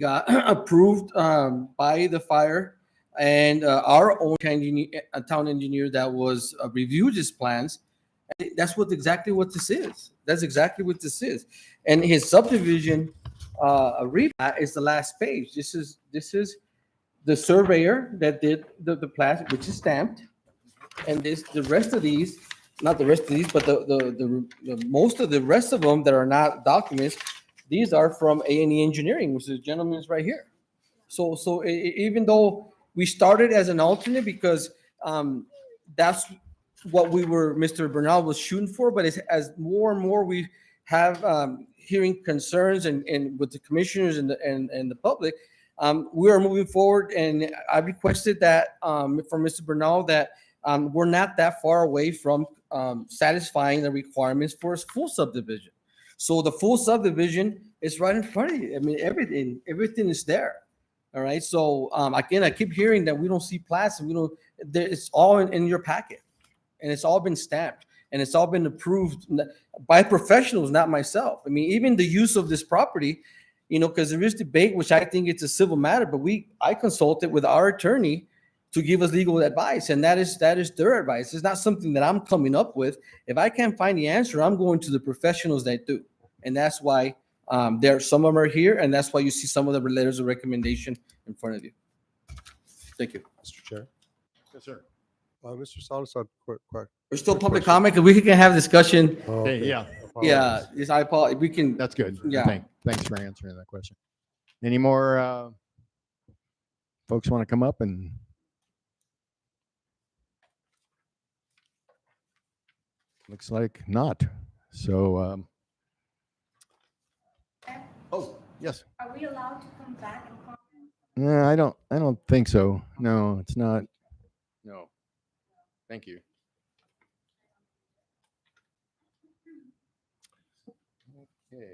got approved by the fire and our own town engineer that was reviewed his plans. That's exactly what this is. That's exactly what this is. And his subdivision replat is the last page. This is the surveyor that did the plat, which is stamped, and this the rest of these, not the rest of these, but the most of the rest of them that are not documents, these are from A&E Engineering, which is the gentleman's right here. Even though we started as an alternate because that's what Mr. Bernal was shooting for, but as more and more we have hearing concerns and with the commissioners and the public, we are moving forward. And I requested that from Mr. Bernal that we're not that far away from satisfying the requirements for a full subdivision. So the full subdivision is right in front of you. I mean, everything is there. All right. So again, I keep hearing that we don't see plats, and we don't. It's all in your packet, and it's all been stamped, and it's all been approved by professionals, not myself. I mean, even the use of this property, because there is debate, which I think it's a civil matter, but I consulted with our attorney to give us legal advice, and that is their advice. It's not something that I'm coming up with. If I can't find the answer, I'm going to the professionals that do, and that's why some of them are here, and that's why you see some of the letters of recommendation in front of you. Thank you, Mr. Chair. Yes, sir. Mr. Salazar, quick. There's still public comment, and we can have discussion. Oh, Okay, yeah, Yeah, yes, I apologize. We can. that's good. Yeah. Thanks for answering that question. Any more folks want to come up and? Looks like not. So, oh, yes. Are we allowed to come back and comment? No, I don't think so. No, it's not. No. Thank you. Okay,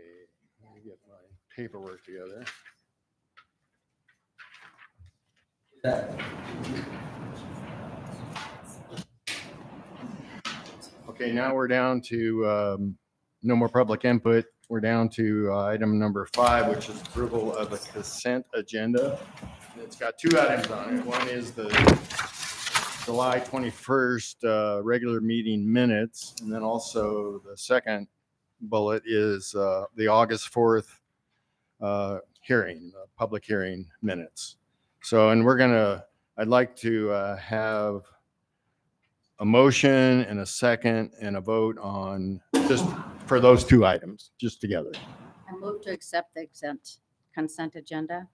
let me get my paperwork together. Okay, now we're down to no more public input. We're down to item number 5, which is approval of a consent agenda. It's got 2 items on it. One is the July 21st regular meeting minutes, and then also the second bullet is the August 4th public hearing minutes. So, and I'd like to have a motion and a second and a vote on just for those 2 items, just together. I move to accept the consent agenda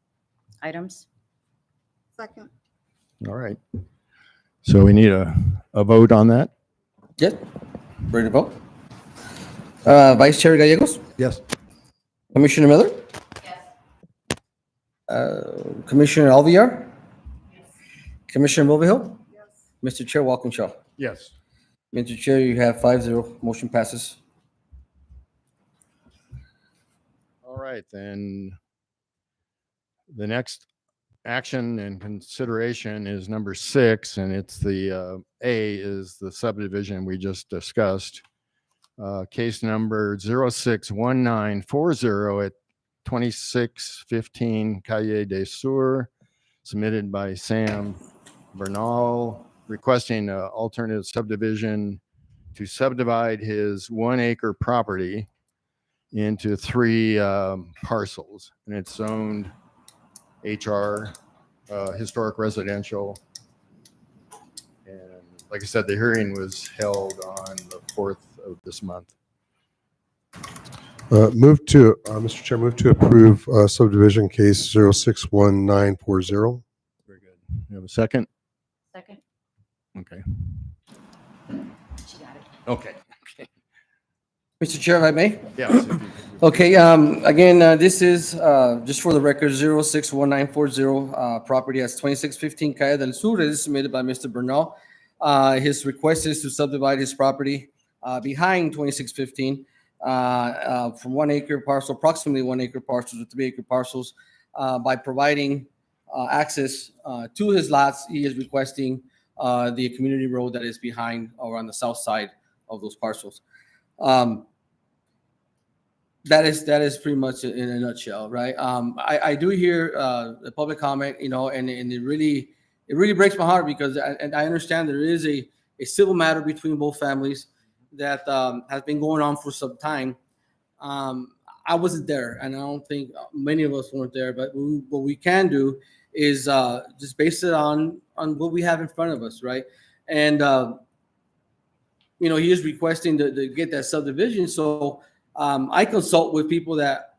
items. Second. All right. So we need a vote on that. Yes. Ready to vote? Vice Chair Gallegos, Yes. Commissioner Miller, Yes. Commissioner Alviar, Yes. Commissioner Mulvihill, Yes. Mr. Chair Walkinshaw. Yes. Mr. Chair, you have 5-0. Motion passes. All right, then the next action and consideration is number 6, and it's the A is the subdivision we just discussed. Case number 061940 at 2615 Calle de Sur, submitted by Sam Bernal, requesting an alternative subdivision to subdivide his 1-acre property into 3 parcels, and it's zoned HR, historic residential. And like I said, the hearing was held on the 4th of this month. Mr. Chair, move to approve subdivision case 061940. Very good. You have a second? Second. Okay. She got it. Okay. Mr. Chair, if I may? Yes. Okay, again, this is, just for the record, 061940, property at 2615 Calle del Sur. It is submitted by Mr. Bernal. His request is to subdivide his property behind 2615 from 1-acre parcel, approximately 1-acre parcels to 3-acre parcels. By providing access to his lots, he is requesting the community road that is behind or on the south side of those parcels. That is pretty much it in a nutshell, right? I do hear the public comment, and it really breaks my heart because I understand there is a civil matter between both families that has been going on for some time. I wasn't there, and I don't think many of us weren't there. But what we can do is just base it on what we have in front of us, right? And he is requesting to get that subdivision. So I consult with people that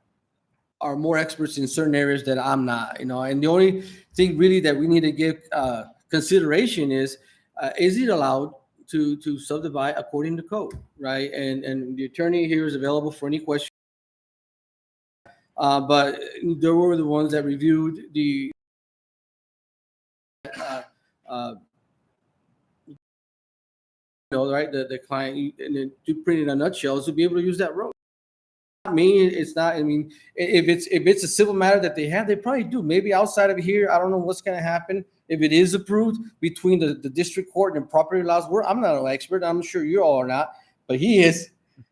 are more experts in certain areas that I'm not, and the only thing really that we need to give consideration is it allowed to subdivide according to code, right? And the attorney here is available for any question. But there were the ones that reviewed the uh, right, the client, and then to put it in a nutshell, is to be able to use that road. Me, it's not. I mean, if it's a civil matter that they have, they probably do. Maybe outside of here, I don't know what's going to happen if it is approved between the district court and property laws. I'm not an expert. I'm sure you all are not, but he is,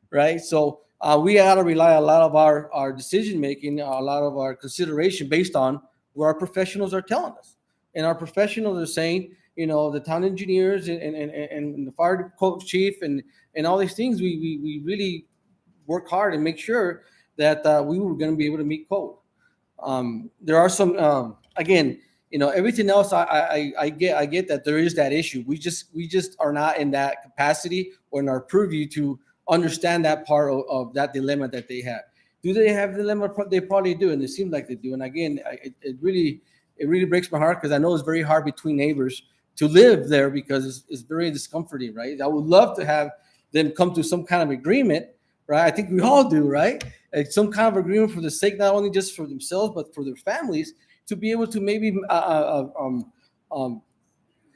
right? So we got to rely a lot of our decision making, a lot of our consideration based on what our professionals are telling us, and our professionals are saying, the town engineers and the fire chief and all these things. We really work hard and make sure that we were going to be able to meet code. There are some, again, everything else. I get that there is that issue. We just are not in that capacity or in our purview to understand that part of that dilemma that they have. Do they have dilemma? They probably do, and it seems like they do. And again, it really breaks my heart because I know it's very hard between neighbors to live there because it's very discomforting, right? I would love to have them come to some kind of agreement, right? I think we all do, right? Some kind of agreement for the sake, not only just for themselves, but for their families, to be able to maybe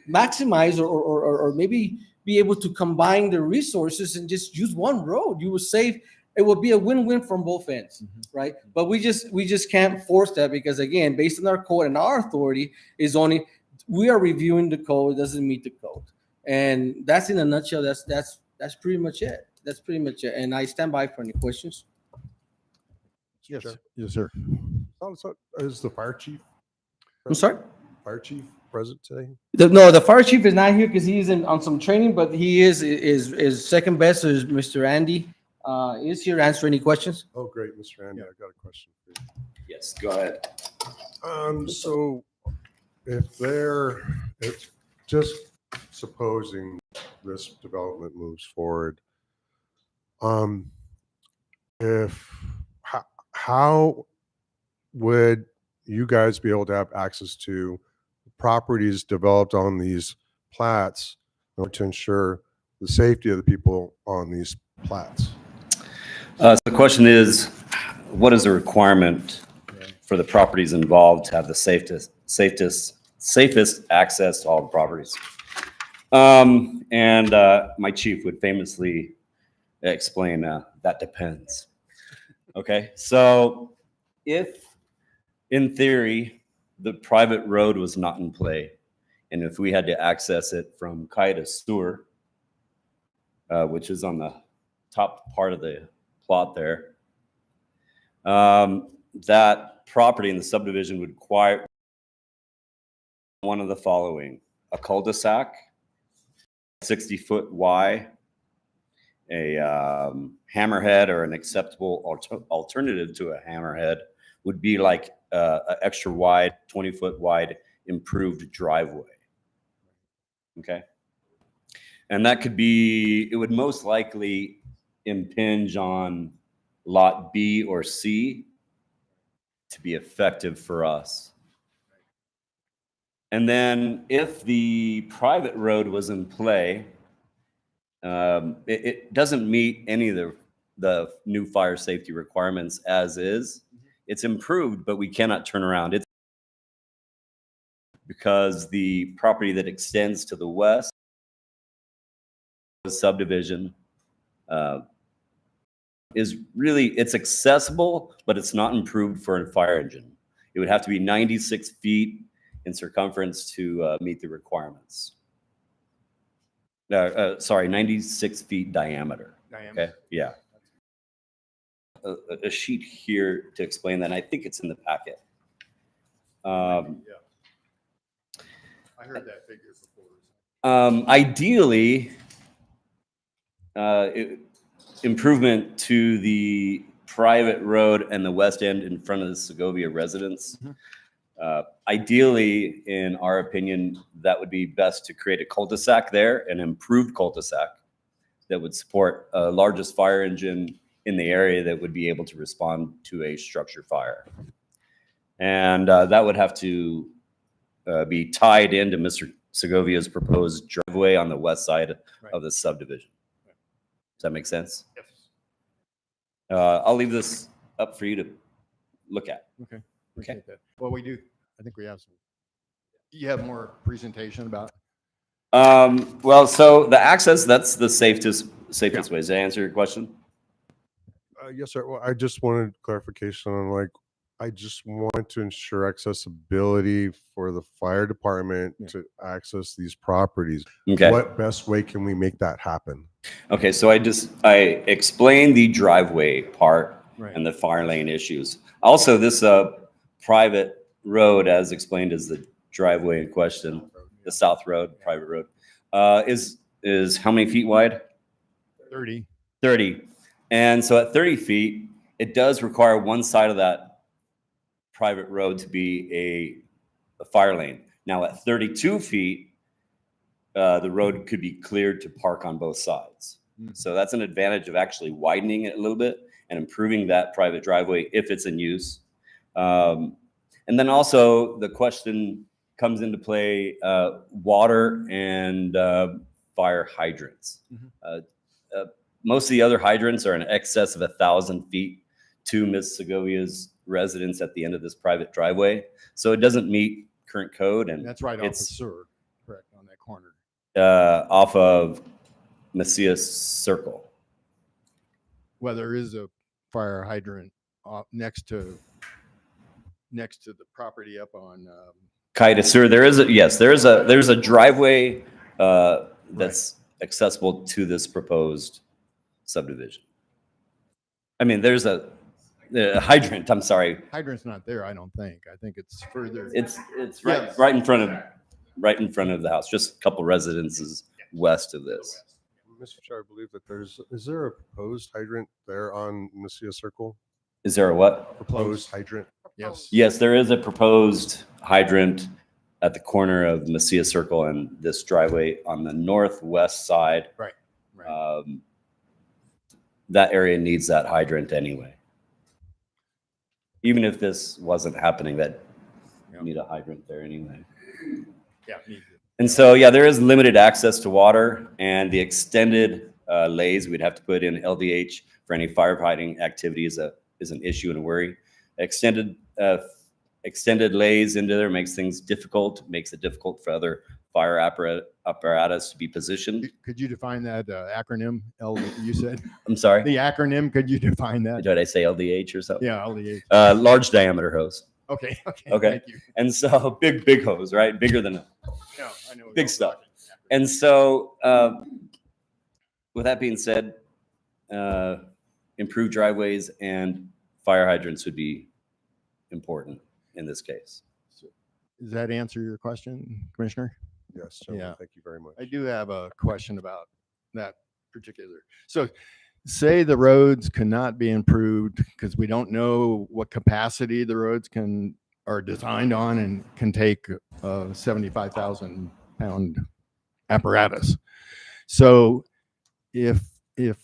maximize or maybe be able to combine their resources and just use one road. You will save. It will be a win-win from both ends, right? But we just can't force that because, again, based on our code and our authority is only we are reviewing the code. It doesn't meet the code, and that's in a nutshell. That's pretty much it. That's pretty much it. And I stand by for any questions. Yes, Chair. yes, sir. So is the fire chief? I'm sorry. Fire chief present today? No, the fire chief is not here because he's on some training, but he is second best is Mr. Andy. Is here to answer any questions. Oh, great, Mr. Andy, I got a question for you. Yes, go ahead. So if it's just supposing this development moves forward, how would you guys be able to have access to properties developed on these plats in order to ensure the safety of the people on these plats? So the question is, what is the requirement for the properties involved to have the safest access to all the properties? And my chief would famously explain, that depends. Okay, so if in theory the private road was not in play, and if we had to access it from Kai to Stewart, which is on the top part of the plot there, that property in the subdivision would require one of the following: a cul-de-sac, 60-foot wide, a hammerhead, or an acceptable alternative to a hammerhead would be like an extra wide, 20-foot wide improved driveway. Okay. And that could be, it would most likely impinge on lot B or C to be effective for us. And then if the private road was in play, it doesn't meet any of the new fire safety requirements as is. It's improved, but we cannot turn around. It's because the property that extends to the west, the subdivision, is really, it's accessible, but it's not improved for a fire engine. It would have to be 96 feet in circumference to meet the requirements. Sorry, 96 feet diameter. Okay, yeah. a sheet here to explain that. And I think it's in the packet. Yeah. I heard that figure before. Ideally, improvement to the private road and the west end in front of the Segovia residence. Ideally, in our opinion, that would be best to create a cul-de-sac there, an improved cul-de-sac that would support a largest fire engine in the area that would be able to respond to a structure fire. And that would have to be tied into Mr. Segovia's proposed driveway on the west side of the subdivision. Does that make sense? Yes. I'll leave this up for you to look at. Okay. Appreciate that. Well, we do. I think we have some. You have more presentation about. Well, so the access, that's the safest ways. Does that answer your question? Yes, sir. Well, I just wanted clarification on like, I just want to ensure accessibility for the fire department to access these properties. Okay. What best way can we make that happen? Okay, so I explained the driveway part and the fire lane issues. Also, this private road, as explained, is the driveway in question, the South Road, private road, is how many feet wide? 30. 30. And so at 30 feet, it does require one side of that private road to be a fire lane. Now at 32 feet, the road could be cleared to park on both sides. So that's an advantage of actually widening it a little bit and improving that private driveway if it's in use. And then also the question comes into play, water and fire hydrants. Most of the other hydrants are in excess of 1,000 feet to Ms. Segovia's residence at the end of this private driveway. So it doesn't meet current code. And That's right off the it's sewer, correct, on that corner. off of Mesilla Circle. Well, there is a fire hydrant next to the property up on. Kaida Sewer, there's a driveway that's accessible to this proposed subdivision. I mean, there's a hydrant. I'm sorry. Hydrant's not there, I don't think. I think it's further. It's right in front of the house, just a couple residences west of this. Mr. Chair, I believe that is there a proposed hydrant there on Mesilla Circle? Is there a what? Proposed hydrant? Yes. Yes, there is a proposed hydrant at the corner of Mesilla Circle and this driveway on the northwest side. Right. That area needs that hydrant anyway. Even if this wasn't happening, that need a hydrant there anyway. Yeah. Me too. And so, yeah, there is limited access to water, and the extended lays, we'd have to put in LDH for any firefighting activity is an issue and a worry. Extended lays into there makes things difficult, makes it difficult for other fire apparatus to be positioned. Could you define that acronym? You said I'm sorry. the acronym. Could you define that? Did I say LDH or something? Yeah, LDH. Large diameter hose. Okay. Okay. Thank you. And so big hose, right? Bigger than No, I know. big stuff. And so, with that being said, improved driveways and fire hydrants would be important in this case. Does that answer your question, Commissioner? Yes. Gentlemen, Yeah. Thank you very much. I do have a question about that particular. So say the roads cannot be improved because we don't know what capacity the roads are designed on and can take a 75,000 pound apparatus. So if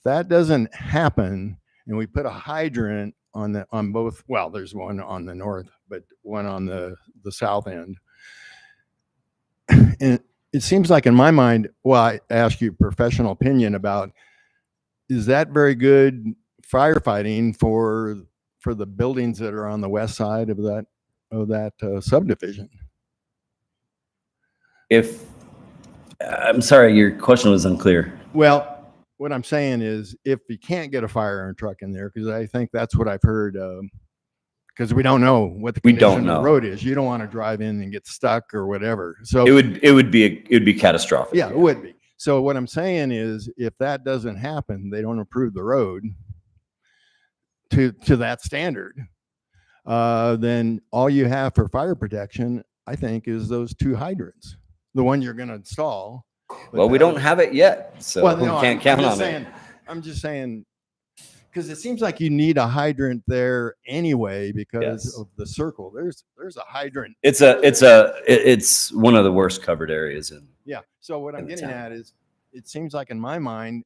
that doesn't happen and we put a hydrant on both, well, there's one on the north, but one on the south end. And it seems like in my mind, well, I ask you professional opinion about, is that very good firefighting for the buildings that are on the west side of that subdivision? I'm sorry, your question was unclear. Well, what I'm saying is if you can't get a fire truck in there, because I think that's what I've heard, because we don't know what the condition of the road is. You don't want to drive in and get stuck or whatever. So it would be catastrophic. yeah, it would be. So what I'm saying is if that doesn't happen, they don't improve the road, to that standard, then all you have for fire protection, I think, is those 2 hydrants, the one you're going to install. but Well, we the don't other- have it yet, so Well, we no, can't count on it. I'm just saying, because it seems like you need a hydrant there anyway because Yes. of the circle. There's a hydrant. It's one of the worst covered areas in. Yeah. So what I'm in the getting town. at is, it seems like in my mind,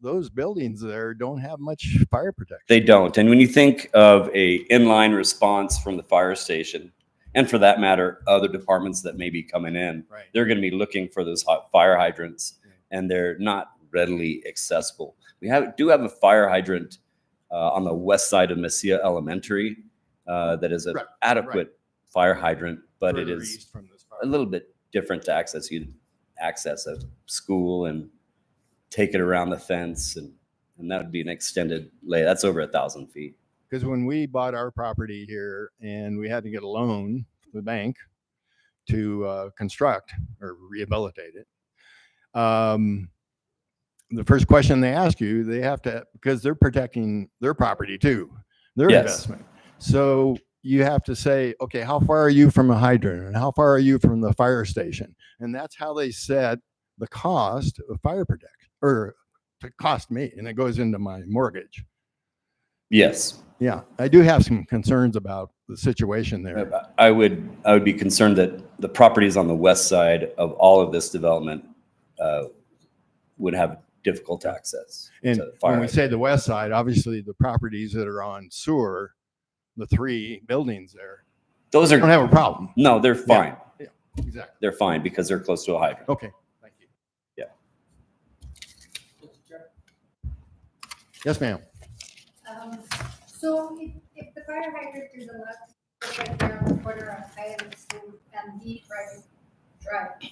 those buildings there don't have much fire protection. They don't. And when you think of a inline response from the fire station, and for that matter, other departments that may be coming in, Right. they're going to be looking for those fire hydrants, and they're not readily accessible. We do have a fire hydrant on the west side of Mesilla Elementary that is an Right, adequate fire hydrant, but it Further is east from this a little bit different to access. You access a school and take it around the fence, and that would be an extended lay. That's over 1,000 feet. Because when we bought our property here and we had to get a loan from the bank to construct or rehabilitate it, the first question they ask you, they have to, because they're protecting their property too, their Yes. investment. So you have to say, okay, how far are you from a hydrant and how far are you from the fire station? And that's how they set the cost of fire protection, or to cost me, and it goes into my mortgage. Yes. Yeah, I do have some concerns about the situation there. I would be concerned that the properties on the west side of all of this development would have difficult access And to when fire. we say the west side, obviously the properties that are on sewer, the 3 buildings there, Those don't are, have a problem. no, they're fine. Exactly. They're fine because they're close to a hydrant. Okay, thank you. Yeah. Yes, ma'am. So if the fire hydrant is allowed to go right there on the corner of Highland and the private drive,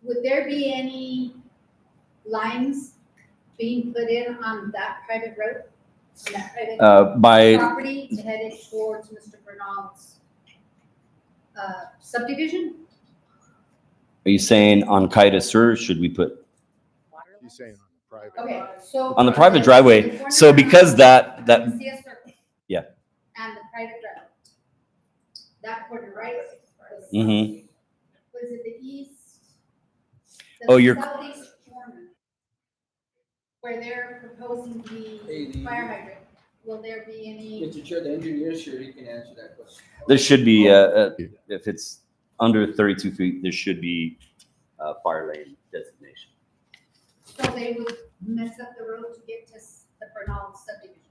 would there be any lines being put in on that private road? On that private By, property to head it towards Mr. Bernald's subdivision? are you saying on Kaida Sur, should we put He's saying on the private. Okay, so. on the private driveway? So because that, CS circle. Yeah. And the private drive. That corner, right? Mhm. Was it the east? Oh, you're- Southeast corner. Where they're proposing the the- fire hydrant. Will there be any? Mr. Chair, the engineer, sure, he can answer that question. there should be, if it's under 32 feet, there should be a fire lane designation. So they would mess up the road to get to the Bernal subdivision?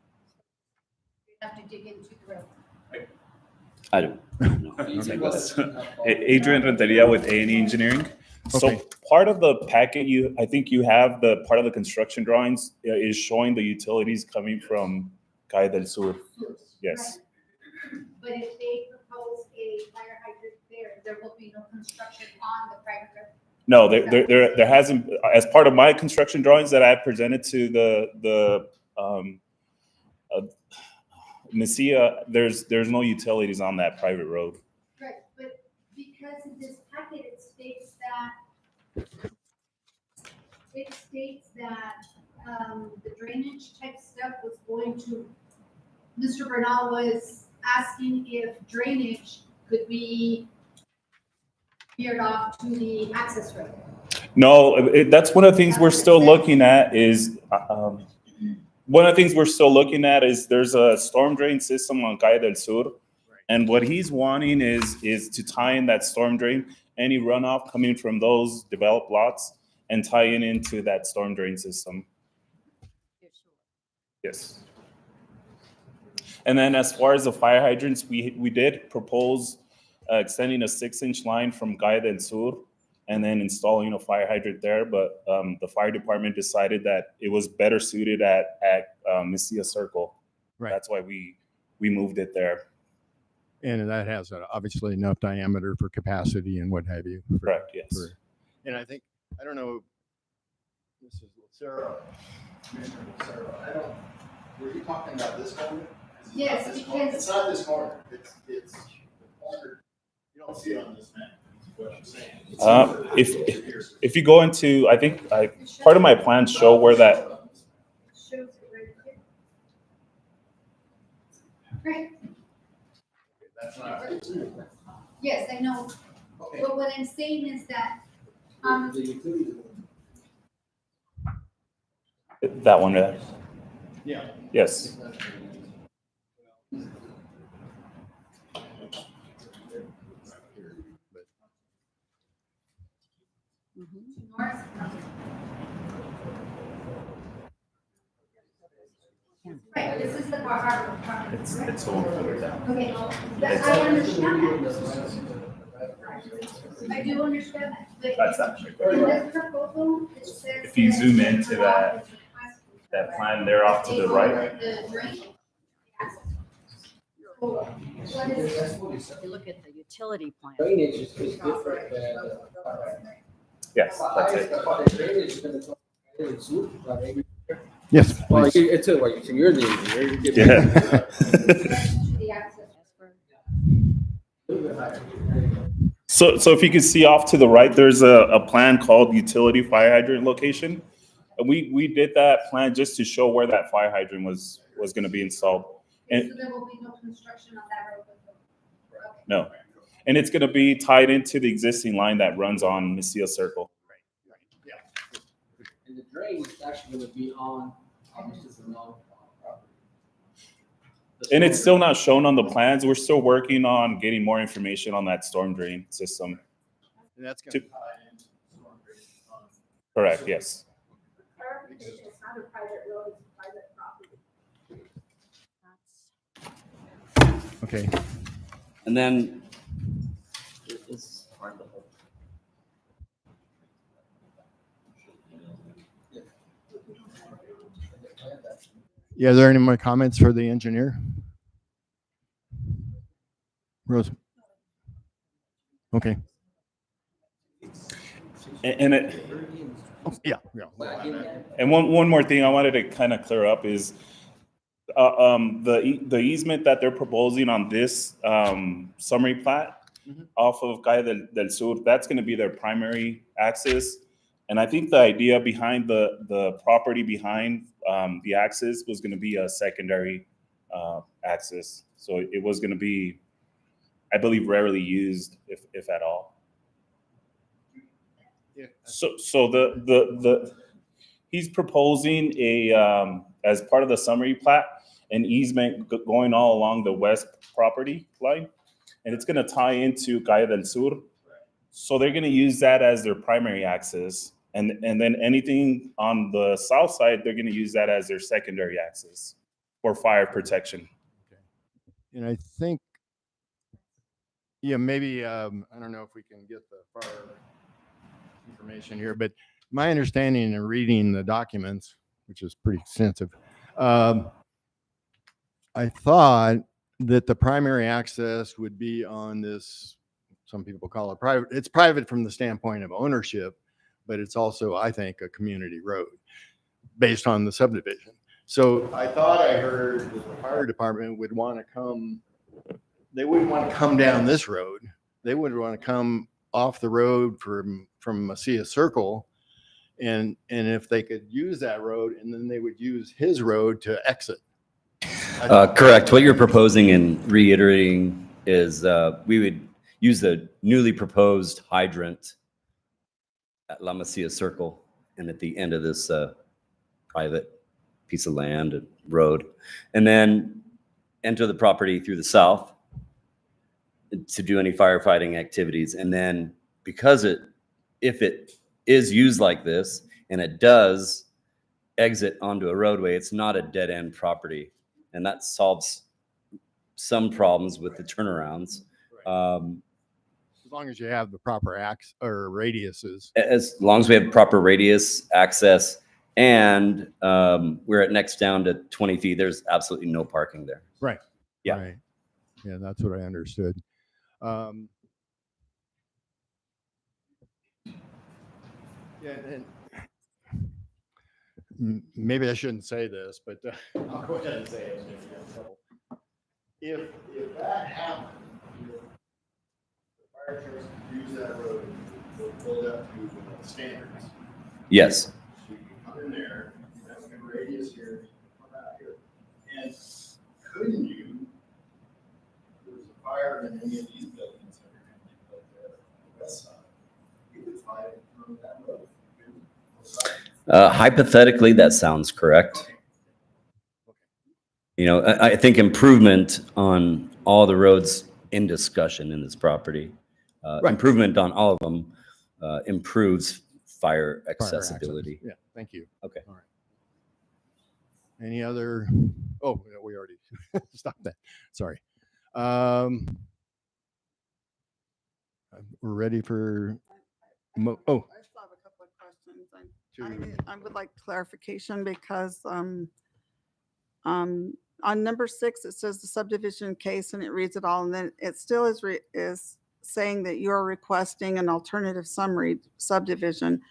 You have to dig into the road. I don't know. Adrian Renteria with A&E Engineering. So Okay. part of the packet, I think you have the part of the construction drawings is showing the utilities coming from Calle del Sur. Yes. Right. But if they propose a fire hydrant there will be no construction on the private road? No, there hasn't, as part of my construction drawings that I presented to the Mesilla, there's no utilities on that private road. Right, but because in this packet, it states that the drainage type stuff was going to, Mr. Bernal was asking if drainage could be veered off to the access road. No, that's one of the things we're still looking at is, one of the things we're still looking at is there's a storm drain system on Calle del Sur. And what he's wanting is to tie in that storm drain, any runoff coming from those developed lots and tying into that storm drain system. Yes. And then as far as the fire hydrants, we did propose extending a 6-inch line from Calle del Sur and then installing a fire hydrant there. But the fire department decided that it was better suited at Mesilla Circle. Right. That's why we moved it there. And that has obviously enough diameter for capacity and what have you. Correct, yes. And I think, I don't know, this is Sarah. Commissioner Sarah, I don't, were you talking about this corner? Yes, This corner? because- It's not this corner, it's the corner, you don't see it on this map, is what I'm saying. If you go into, I think, part of my plans show where that, Shows it right here. Right, That's not. yes, I know, but what I'm saying is that, That one there. Yeah. Yes. Mhm. north, right, this is the Bar Harbor property, right? It's all further down. Okay, that, I understand that. I do understand that, but That's actually. in this proposal, it says. If you that zoom into the lot is That plan there off to the right. The drain. So, what is, If you look at the utility plan, Drainage is different than. Yes, that's it. Drainage is gonna go in soup, maybe. Yes, Well, please. it's a, well, so you're the engineer. You get- Yeah. the access? So if you can see off to the right, there's a plan called utility fire hydrant location. And we did that plan just to show where that fire hydrant was going to be installed. And So there will be no construction on that road? Okay. no, and it's going to be tied into the existing line that runs on Mesilla Circle. And the drain is actually gonna be on, this is the non. And it's still not shown on the plans. We're still working on getting more information on that storm drain system. And that's going to To- tie into storm drain on. Correct, yes. Clarification, it's not a private road, it's a private property. that's Okay. And then. Yeah, are there any more comments for the engineer? Rose? Okay. And it, Yeah. and one more thing I wanted to kind of clear up is the easement that they're proposing on this summary plat Mhm. off of Calle del Sur, that's going to be their primary access. And I think the idea behind the property behind the access was going to be a secondary access. So it was going to be, I believe, rarely used, if at all. Yeah. So the he's proposing a as part of the summary plat, an easement going all along the west property line, and it's going to tie into Calle del Sur. So they're going to use that as their primary access, and then anything on the south side, they're going to use that as their secondary access for fire protection. And I think, yeah, maybe, I don't know if we can get the fire information here, but my understanding and reading the documents, which is pretty extensive, I thought that the primary access would be on this, some people call it private. It's private from the standpoint of ownership, but it's also, I think, a community road based on the subdivision. So I thought I heard that the fire department would want to come, they wouldn't want to come down this road. They would want to come off the road from Mesilla Circle. And if they could use that road, and then they would use his road to exit. Correct. What you're proposing and reiterating is we would use the newly proposed hydrant at La Mesilla Circle and at the end of this private piece of land and road, and then enter the property through the south to do any firefighting activities. And then because if it is used like this and it does exit onto a roadway, it's not a dead end property. And that solves some problems with the turnarounds. As long as you have the proper or radiuses. As long as we have proper radius access and we're at next down to 20 feet, there's absolutely no parking there. Right. Yeah. Right. Yeah, that's what I understood. Yeah, and maybe I shouldn't say this, but I'll go ahead and say it. If that happened, if the fire trucks could use that road, they'll build up to the standards. Yes. So you can come in there, that's the radius here, come out here. And couldn't you higher than any of these buildings that are going to be built there on the west side. You could tie it through that road. Hypothetically, that sounds correct. You know, I think improvement on all the roads in discussion in this property, Right. improvement on all of them improves fire Fire access. accessibility. Yeah, thank you. Okay. All right. Any other? Oh, yeah, we already stopped that. Sorry. We're ready for. Oh, I still have a couple of questions. to, I would like clarification because on number 6, it says the subdivision case and it reads it all. And then it still is saying that you're requesting an alternative summary subdivision.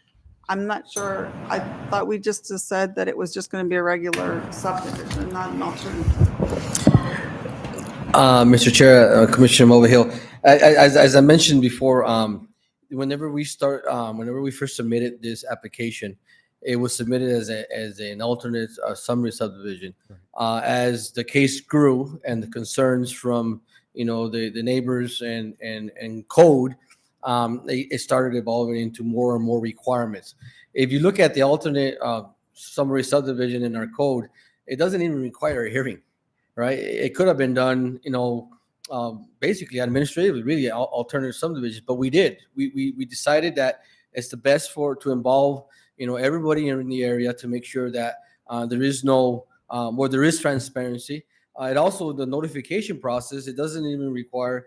I'm not sure. I thought we just said that it was just going to be a regular subdivision, not an alternative. Mr. Chair, Commissioner Mulvihill, as I mentioned before, whenever we first submitted this application, it was submitted as an alternate summary subdivision. As the case grew and the concerns from the neighbors and code, it started evolving into more and more requirements. If you look at the alternate summary subdivision in our code, it doesn't even require a hearing, right? It could have been done, basically administratively, really alternative subdivision, but we did. We decided that it's the best to involve, everybody in the area to make sure that there is there is transparency. It also, the notification process, it doesn't even require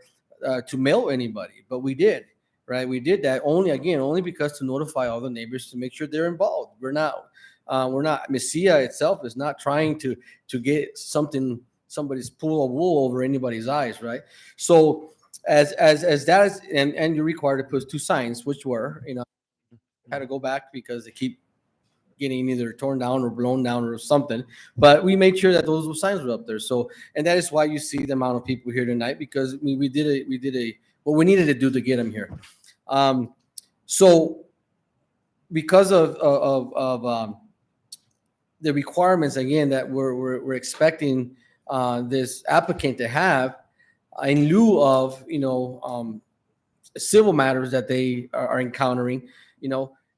to mail anybody, but we did, right? We did that only because to notify all the neighbors to make sure they're involved. We're not, Mesilla itself is not trying to get somebody's pool of wool over anybody's eyes, right? So as that is, and you're required to put 2 signs, which were, had to go back because they keep getting either torn down or blown down or something. But we made sure that those signs were up there. So, and that is why you see the amount of people here tonight, because we did what we needed to do to get them here. So because of the requirements, again, that we're expecting this applicant to have in lieu of, civil matters that they are encountering,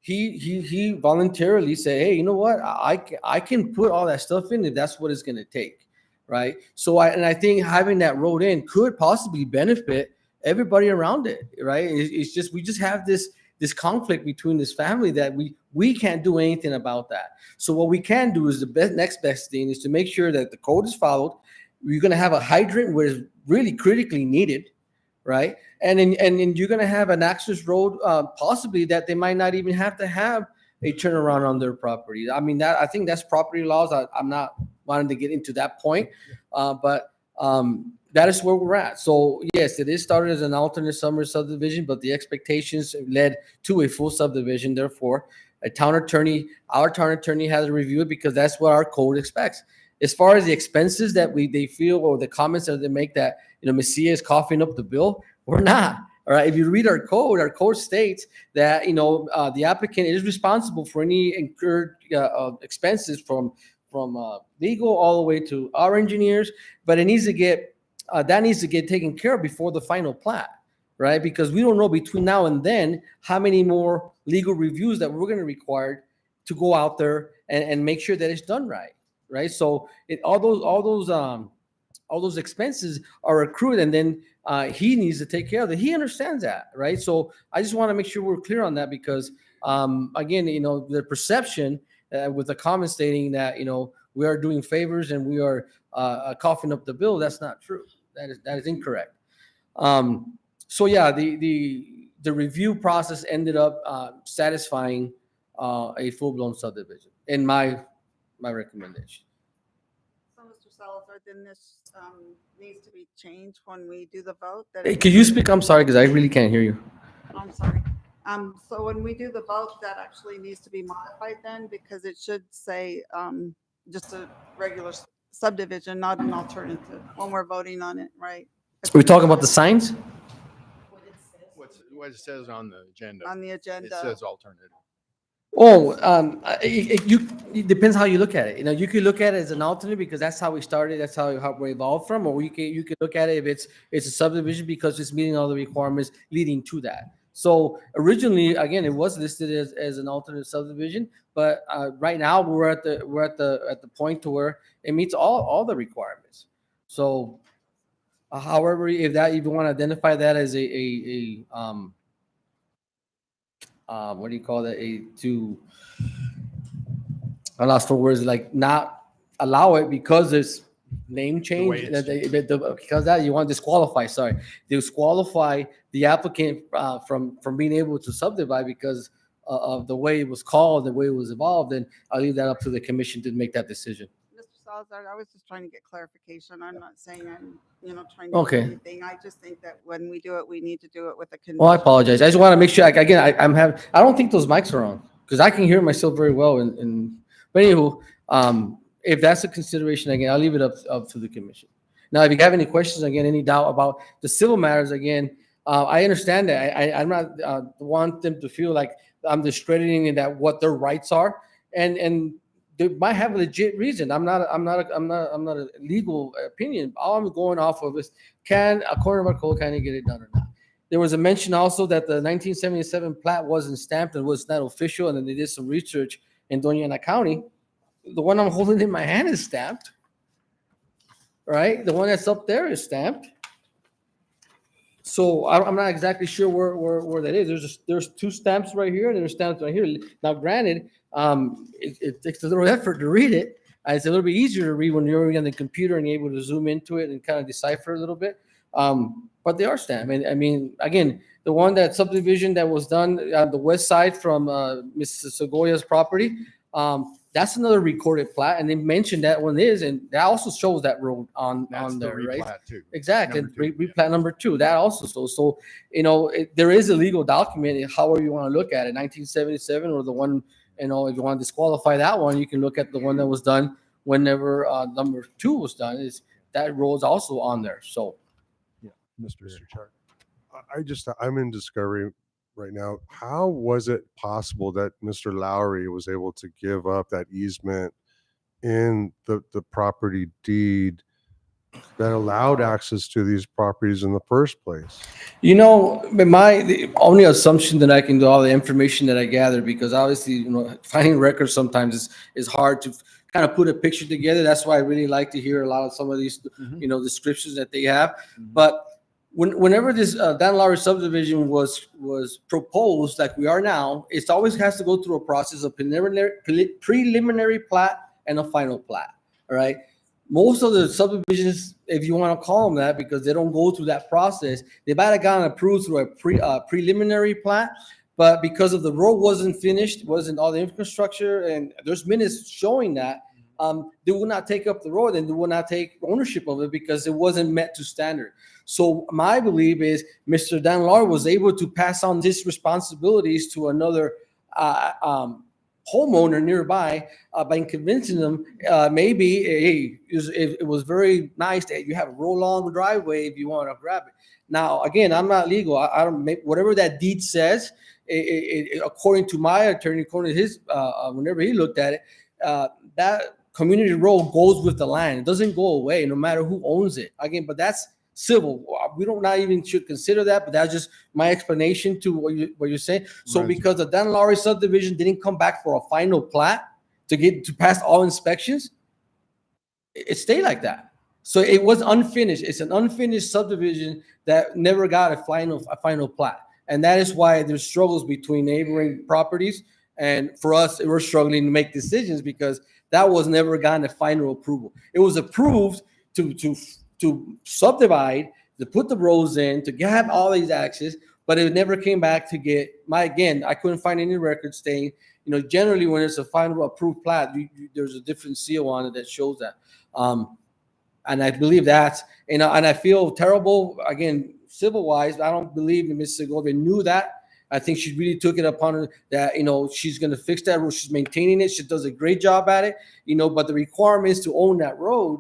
he voluntarily said, hey, you know what? I can put all that stuff in if that's what it's going to take, right? So I think having that road in could possibly benefit everybody around it, right? It's just, we just have this conflict between this family that we can't do anything about that. So what we can do is next best thing is to make sure that the code is followed. We're going to have a hydrant where it's really critically needed, right? And then you're going to have an access road, possibly that they might not even have to have a turnaround on their property. I mean, I think that's property laws. I'm not wanting to get into that point, but that is where we're at. So yes, it is started as an alternate summary subdivision, but the expectations led to a full subdivision. Therefore, our town attorney has to review it because that's what our code expects. As far as the expenses that they feel, or the comments that they make that, Mesilla is coughing up the bill, we're not. All right. If you read our code states that, the applicant is responsible for any incurred expenses from legal all the way to our engineers, but it needs to get, taken care of before the final plat, right? Because we don't know between now and then how many more legal reviews that we're going to require to go out there and make sure that it's done right. Right. So all those expenses are accrued, and then he needs to take care of it. He understands that. Right. So I just want to make sure we're clear on that because, again, the perception with the comment stating that, we are doing favors and we are coughing up the bill. That's not true. That is incorrect. So yeah, the review process ended up satisfying a full-blown subdivision in my recommendation. So, Mr. Salazar, then this needs to be changed when we do the vote? Hey, could you speak? I'm sorry, because I really can't hear you. I'm sorry. So when we do the vote, that actually needs to be modified then, because it should say just a regular subdivision, not an alternative, when we're voting on it, right? Are we talking about the signs? what it says on the agenda. On the agenda. It says alternative. Oh, it depends how you look at it. You know, you could look at it as an alternate because that's how we started. That's how we evolved from. Or you could look at it if it's a subdivision because it's meeting all the requirements leading to that. So originally, again, it was listed as an alternate subdivision, but right now we're at the point to where it meets all the requirements. So, however, if you want to identify that as what do you call that? I lost for words, like not allow it because it's name change. way it's Because that you want to disqualify. Sorry, disqualify the applicant from being able to subdivide because of the way it was called, the way it was evolved. And I'll leave that up to the commission to make that decision. Mr. Salazar, I was just trying to get clarification. I'm not saying I'm, trying to do Okay. anything. I just think that when we do it, we need to do it with a condition. Well, I apologize. I just want to make sure. Again, I don't think those mics are on because I can hear myself very well. But anywho, if that's a consideration, again, I'll leave it up to the commission. Now, if you have any questions, again, any doubt about the civil matters, again, I understand that. I'm not want them to feel like I'm discrediting that what their rights are, and they might have a legit reason. I'm not a legal opinion. All I'm going off of is a corner of our code kind of get it done or not. There was a mention also that the 1977 plat wasn't stamped and was not official, and then they did some research in Doña Ana County. The one I'm holding in my hand is stamped, right? The one that's up there is stamped. So I'm not exactly sure where that is. There's two stamps right here, and there's stamps right here. Now, granted, it takes a little effort to read it. It's a little bit easier to read when you're on the computer and you're able to zoom into it and kind of decipher a little bit. But they are stamped. And I mean, again, the one that subdivision that was done on the west side from Mrs. Segovia's property, that's another recorded plat, and they mentioned that one is, and that also shows that road on That's the there, right? replat too. Exactly. Number two, Replat number 2. That also shows. So, there is a legal document. However you want to look at it, 1977, or the one, if you want to disqualify that one, you can look at the one that was done whenever number 2 was done. Is that road's also on there? So, Mr. Mr. Chair, I'm in discovery right now. How was it possible that Mr. Lowry was able to give up that easement in the property deed that allowed access to these properties in the first place? the only assumption that I can do, all the information that I gathered, because obviously, finding records sometimes is hard to kind of put a picture together. That's why I really like to hear a lot of some of these, descriptions that they have. But whenever this Dan Lowry subdivision was proposed, like we are now, it always has to go through a process of preliminary plat and a final plat. All right. Most of the subdivisions, if you want to call them that, because they don't go through that process, they might have gotten approved through a preliminary plat, but because of the road wasn't finished, wasn't all the infrastructure, and there's minutes showing that, they will not take up the road and they will not take ownership of it because it wasn't met to standard. So my belief is Mr. Dan Lowry was able to pass on these responsibilities to another homeowner nearby by convincing them maybe, hey, it was very nice that you have a roll-on driveway if you want to grab it. Now, again, I'm not legal. I don't make whatever that deed says. According to my attorney, according to his, whenever he looked at it, that community road goes with the land. It doesn't go away no matter who owns it. Again, but that's civil. We don't not even should consider that, but that's just my explanation to what you're saying. So Right. because the Dan Lowry subdivision didn't come back for a final plat to pass all inspections, it stayed like that. So it was unfinished. It's an unfinished subdivision that never got a final plat. And that is why there's struggles between neighboring properties. And for us, we're struggling to make decisions because that was never gotten a final approval. It was approved to subdivide, to put the roads in, to have all these access, but it never came back to get again, I couldn't find any record saying, generally when it's a final approved plat, there's a different seal on it that shows that. And I believe that, and I feel terrible, again, civil-wise, I don't believe that Ms. Segovia knew that. I think she really took it upon her that, she's going to fix that road. She's maintaining it. She does a great job at it, but the requirements to own that road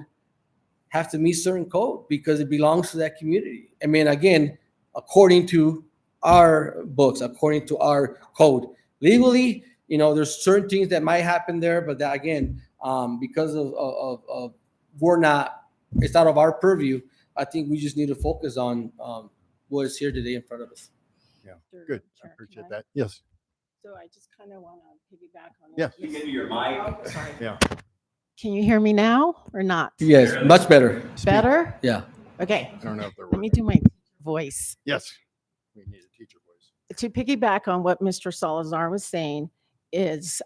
have to meet certain code because it belongs to that community. I mean, again, according to our books, according to our code, legally, there's certain things that might happen there, but that again, because of we're not, it's out of our purview. I think we just need to focus on what is here today in front of us. Yeah, Mr. good. I Chair, appreciate can that. Yes. So I just kind of want to piggyback on. Yeah. what You Ms. give me your mic. Oh, sorry. Yeah. Can you hear me now or not? Yes, much better. Better? Yeah. Okay, I don't know if they're let me working. do my voice. Yes. We need a teacher voice. To piggyback on what Mr. Salazar was saying is,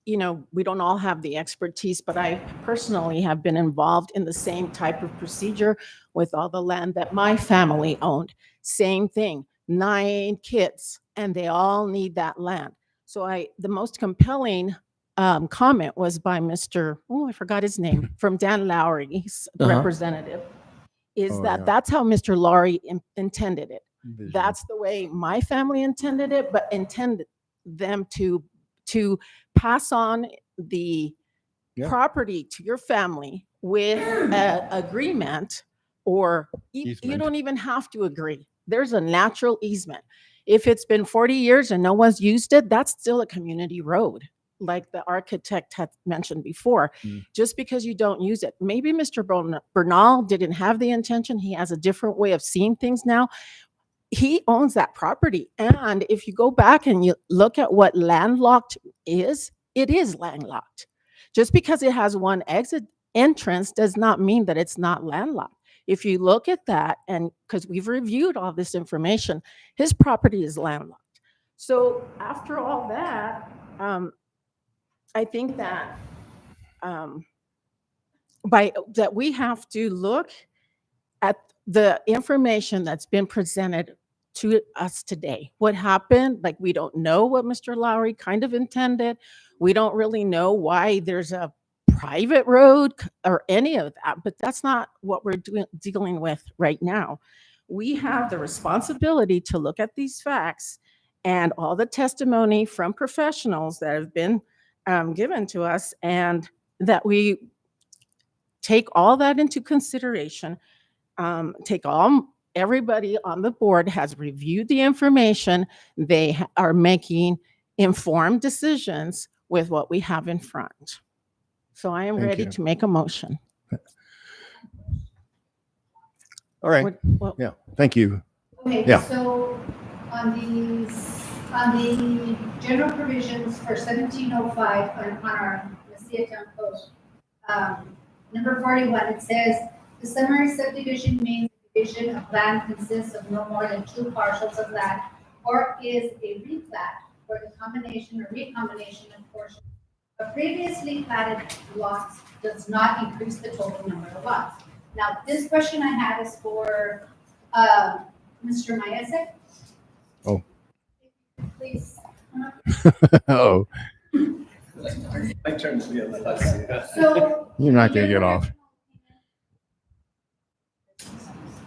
we don't all have the expertise, but I personally have been involved in the same type of procedure with all the land that my family owned. Same thing, 9 kids, and they all need that land. So the most compelling comment was by Mr. Oh, I forgot his name, from Dan Lowry's representative, is Oh, that yeah. that's how Mr. Lowry intended it. Vision. That's the way my family intended it, but intended them to pass on the Yeah. property to your family with an agreement, or you Easement. don't even have to agree. There's a natural easement. If it's been 40 years and no one's used it, that's still a community road, like the architect had mentioned before. Just because you don't use it, maybe Mr. Bernal didn't have the intention. He has a different way of seeing things now. He owns that property. And if you go back and you look at what landlocked is, it is landlocked. Just because it has one exit entrance does not mean that it's not landlocked. If you look at that, and because we've reviewed all this information, his property is landlocked. So after all that, I think that that we have to look at the information that's been presented to us today. What happened? Like, we don't know what Mr. Lowry kind of intended. We don't really know why there's a private road or any of that, but that's not what we're dealing with right now. We have the responsibility to look at these facts and all the testimony from professionals that have been given to us, and that we take all that into consideration. Everybody on the board has reviewed the information. They are making informed decisions with what we have in front. So I am Thank ready you. to make a motion. All right. Yeah. Thank you. Okay, Yeah. so on the general provisions for 1705 on our Mesilla Town Code, number 41, it says, the summary subdivision means division of land consists of no more than 2 parcels of land, or is a replat or the combination or recombination of portions of previously platted lots does not increase the total number of lots. Now, this question I have is for Mr. Mayesek. Oh. Please. Oh, My turn to be a little. Let's see. So. you're not going to get off.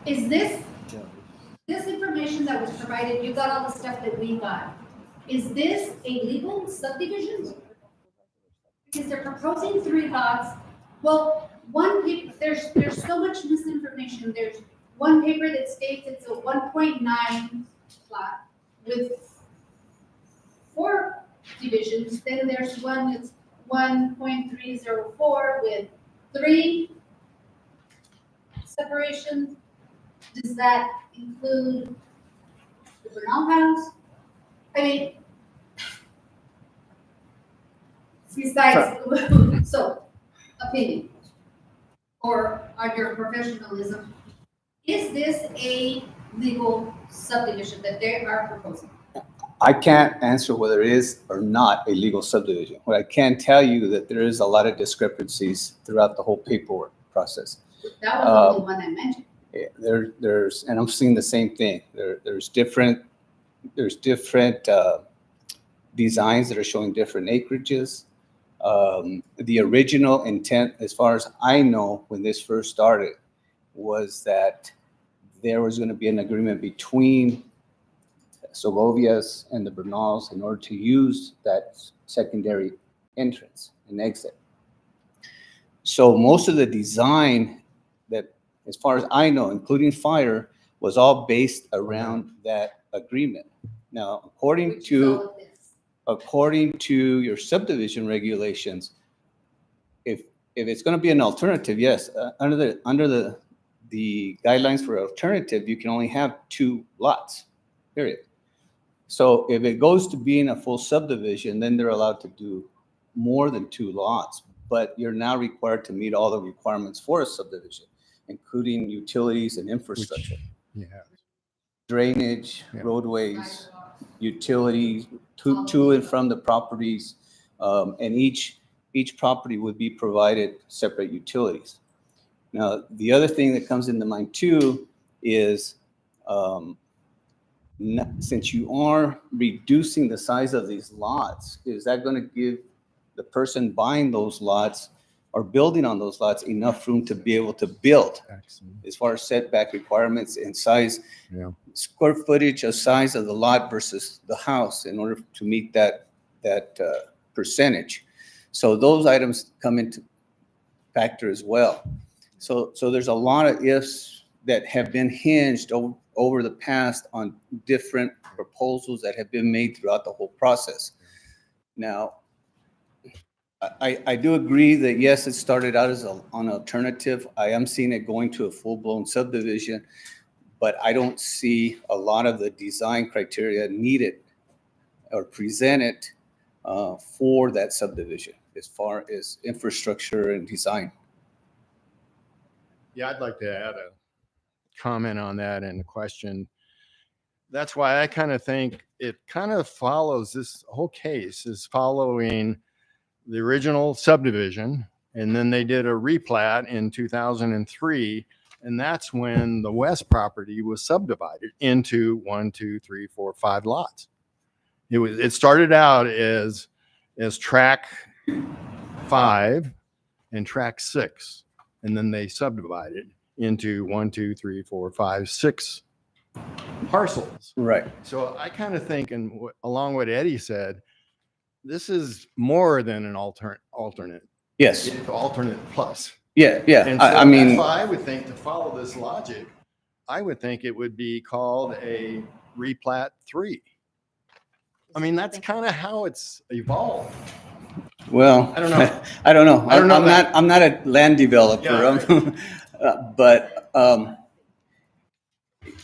Is this information that was provided, you got all the stuff that we got. Is this a legal subdivision? Because they're proposing 3 lots. Well, one paper, there's so much misinformation. There's one paper that states it's a 1.9 plot with 4 divisions. Then there's one that's 1.304 with 3 separations. Does that include the Bernal house? I mean, besides, so, opinion, or on your professionalism, is this a legal subdivision that they are proposing? I can't answer whether it is or not a legal subdivision. What I can tell you that there is a lot of discrepancies throughout the whole paperwork process. That was the only one I mentioned. There's, and I'm seeing the same thing. There's different designs that are showing different acreages. The original intent, as far as I know, when this first started, was that there was going to be an agreement between Segovias and the Bernals in order to use that secondary entrance and exit. So most of the design that, as far as I know, including fire, was all based around that agreement. Now, according Which is all to, of this. according to your subdivision regulations, if it's going to be an alternative, yes, under the guidelines for alternative, you can only have 2 lots, period. So if it goes to being a full subdivision, then they're allowed to do more than 2 lots, but you're now required to meet all the requirements for a subdivision, including utilities and infrastructure, Yeah. drainage, Yeah. roadways, utilities, to and from the properties, and each property would be provided separate utilities. Now, the other thing that comes into mind too is, since you are reducing the size of these lots, is that going to give the person buying those lots or building on those lots enough room to be able to build as far as setback requirements and size, square footage of size of the lot versus the house in order to meet that percentage? So those items come into factor as well. So there's a lot of ifs that have been hinged over the past on different proposals that have been made throughout the whole process. Now, I do agree that yes, it started out as an alternative. I am seeing it going to a full-blown subdivision, but I don't see a lot of the design criteria needed or presented for that subdivision as far as infrastructure and design. Yeah, I'd like to add a comment on that and a question. That's why I kind of think it kind of follows, this whole case is following the original subdivision, and then they did a replat in 2003, and that's when the west property was subdivided into 1, 2, 3, 4, 5 lots. It started out as track 5 and track 6, and then they subdivided into 1, 2, 3, 4, 5, 6 parcels. Right. So I kind of think, and along what Eddie said, this is more than an alternate. Yes. It's alternate plus. Yeah. And so I mean, that's why I would think, to follow this logic, I would think it would be called a replat 3. I mean, that's kind of how it's evolved. well, I don't know. I don't know. I don't know I'm not a land developer, Yeah, but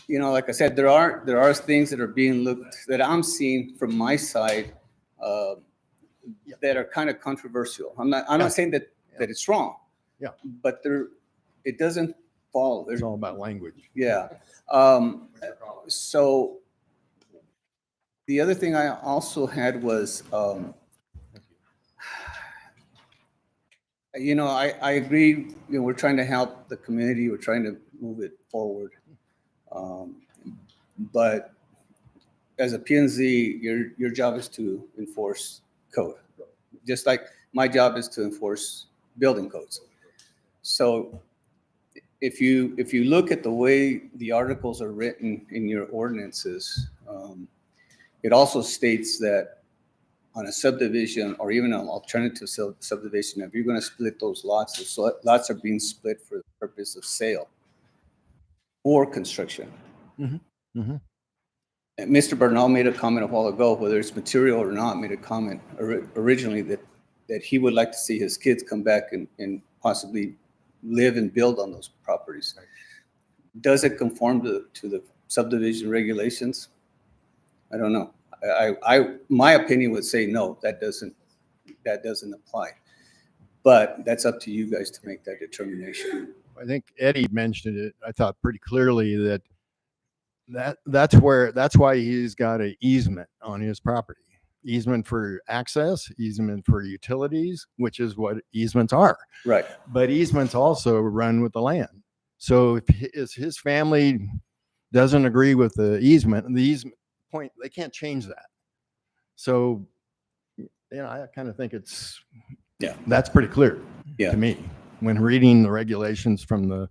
you know, like I said, there are things that are being looked, that I'm seeing from my side, that are kind of controversial. I'm not saying that it's wrong. Yeah. But it doesn't follow. It's all about language. Yeah. So the other thing I also had was, you know, I agree, you know, we're trying to help the community, we're trying to move it forward. But as a P&Z, your job is to enforce code, just like my job is to enforce building codes. So if you look at the way the articles are written in your ordinances, it also states that on a subdivision or even an alternative subdivision, if you're going to split those lots, the lots are being split for the purpose of sale or construction. Mm-hmm. Mm-hmm. And Mr. Bernal made a comment a while ago, whether it's material or not, made a comment originally that he would like to see his kids come back and possibly live and build on those properties. Does it conform to the subdivision regulations? I don't know. My opinion would say no, that doesn't apply. But that's up to you guys to make that determination. I think Eddie mentioned it, I thought, pretty clearly, that's why he's got an easement on his property. Easement for access, easement for utilities, which is what easements are. Right. But easements also run with the land. So if his family doesn't agree with the easement point, they can't change that. So, you know, I kind of think that's pretty clear to me when reading the regulations from the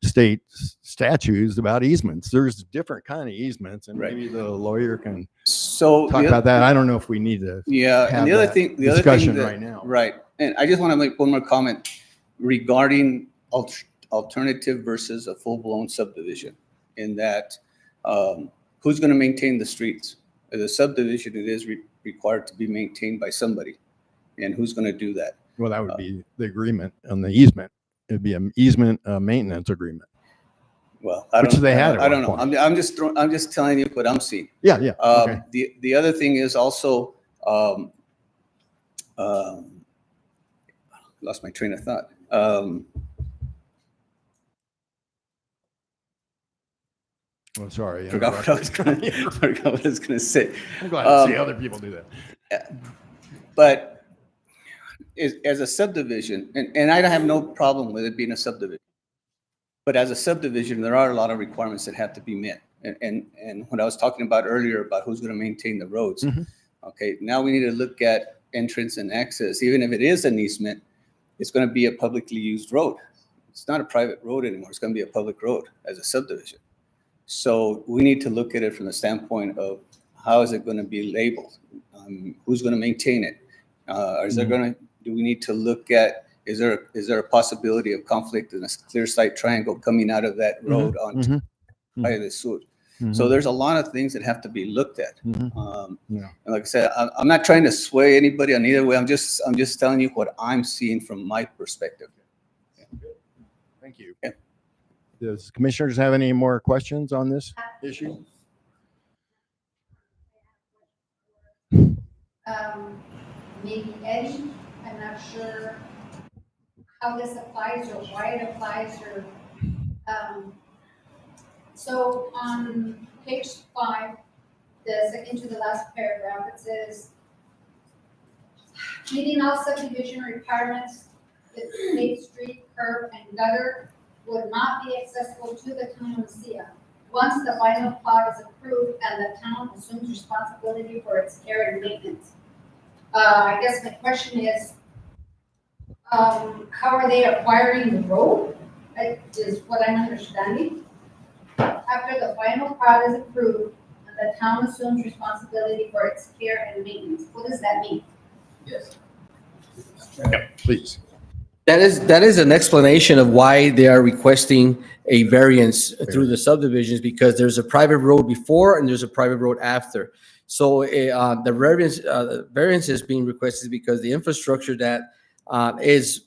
state statutes about easements. There's different kind of easements, and maybe the lawyer can talk about that. I don't know if we need to. Yeah, and the other thing right now. Right, and I just want to make one more comment regarding alternative versus a full-blown subdivision. In that, who's going to maintain the streets? As a subdivision, it is required to be maintained by somebody. And who's going to do that? Well, that would be the agreement on the easement. It'd be an easement maintenance agreement. Well, I Which don't, they had at I don't one know. point. I'm just telling you what I'm seeing. Yeah, yeah. Okay. The other thing is also, lost my train of thought. I'm sorry. I Forgot what I was going to say. I'm glad to see other people do that. But as a subdivision, and I don't have no problem with it being a subdivision, but as a subdivision, there are a lot of requirements that have to be met. And what I was talking about earlier about who's going to maintain the roads. Mhm. Okay, now we need to look at entrance and access. Even if it is an easement, it's going to be a publicly used road. It's not a private road anymore. It's going to be a public road as a subdivision. So we need to look at it from the standpoint of how is it going to be labeled? Who's going to maintain it? Do we need to look at, is there a possibility of conflict in a clear sight triangle coming out of that road onto Valle del Sur? So there's a lot of things that have to be looked at. And like I said, I'm not trying to sway anybody on either way. I'm just telling you what I'm seeing from my perspective. Thank you. Yeah. Does commissioners have any more questions on this issue? Maybe Eddie, I'm not sure how this applies or why it applies or, so on page 5, the second to the last paragraph, it says, meeting all subdivision requirements, the paved street, curb, and gutter would not be accessible to the town of Mesilla. Once the final plot is approved and the town assumes responsibility for its care and maintenance. I guess my question is, how are they acquiring the road? Is what I'm understanding. After the final plot is approved, the town assumes responsibility for its care and maintenance. What does that mean? Yes. Yep, please. That is an explanation of why they are requesting a variance through the subdivisions, because there's a private road before and there's a private road after. So the variance is being requested because the infrastructure that is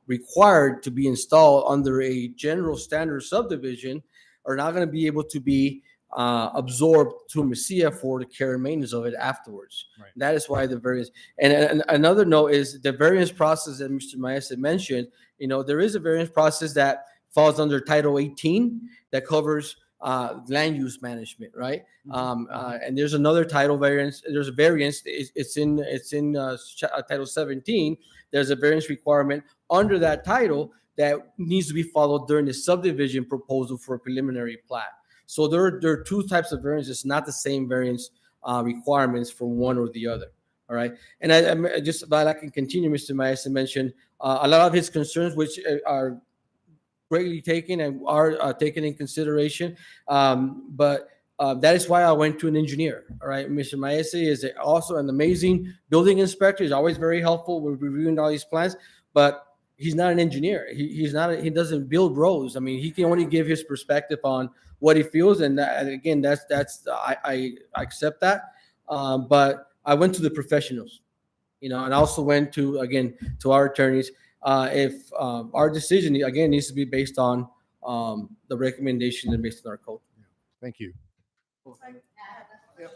required to be installed under a general standard subdivision are not going to be able to be absorbed to Mesilla for the care and maintenance of it afterwards. Right. That is why the variance. And another note is the variance process that Mr. Maesa mentioned. You know, there is a variance process that falls under Title 18 that covers land use management, right? And there's another title variance. There's a variance. It's in Title 17. There's a variance requirement under that title that needs to be followed during the subdivision proposal for a preliminary plat. So there are two types of variances, not the same variance requirements for one or the other. All right. And I just, but I can continue. Mr. Maesa mentioned a lot of his concerns, which are greatly taken and are taken in consideration. But that is why I went to an engineer. All right. Mr. Maesa is also an amazing building inspector. He's always very helpful with reviewing all these plans, but he's not an engineer. He doesn't build roads. I mean, he can only give his perspective on what he feels. And again, I accept that. But I went to the professionals, and I also went to our attorneys. If our decision again needs to be based on the recommendation and based on our code. Thank you. Yep.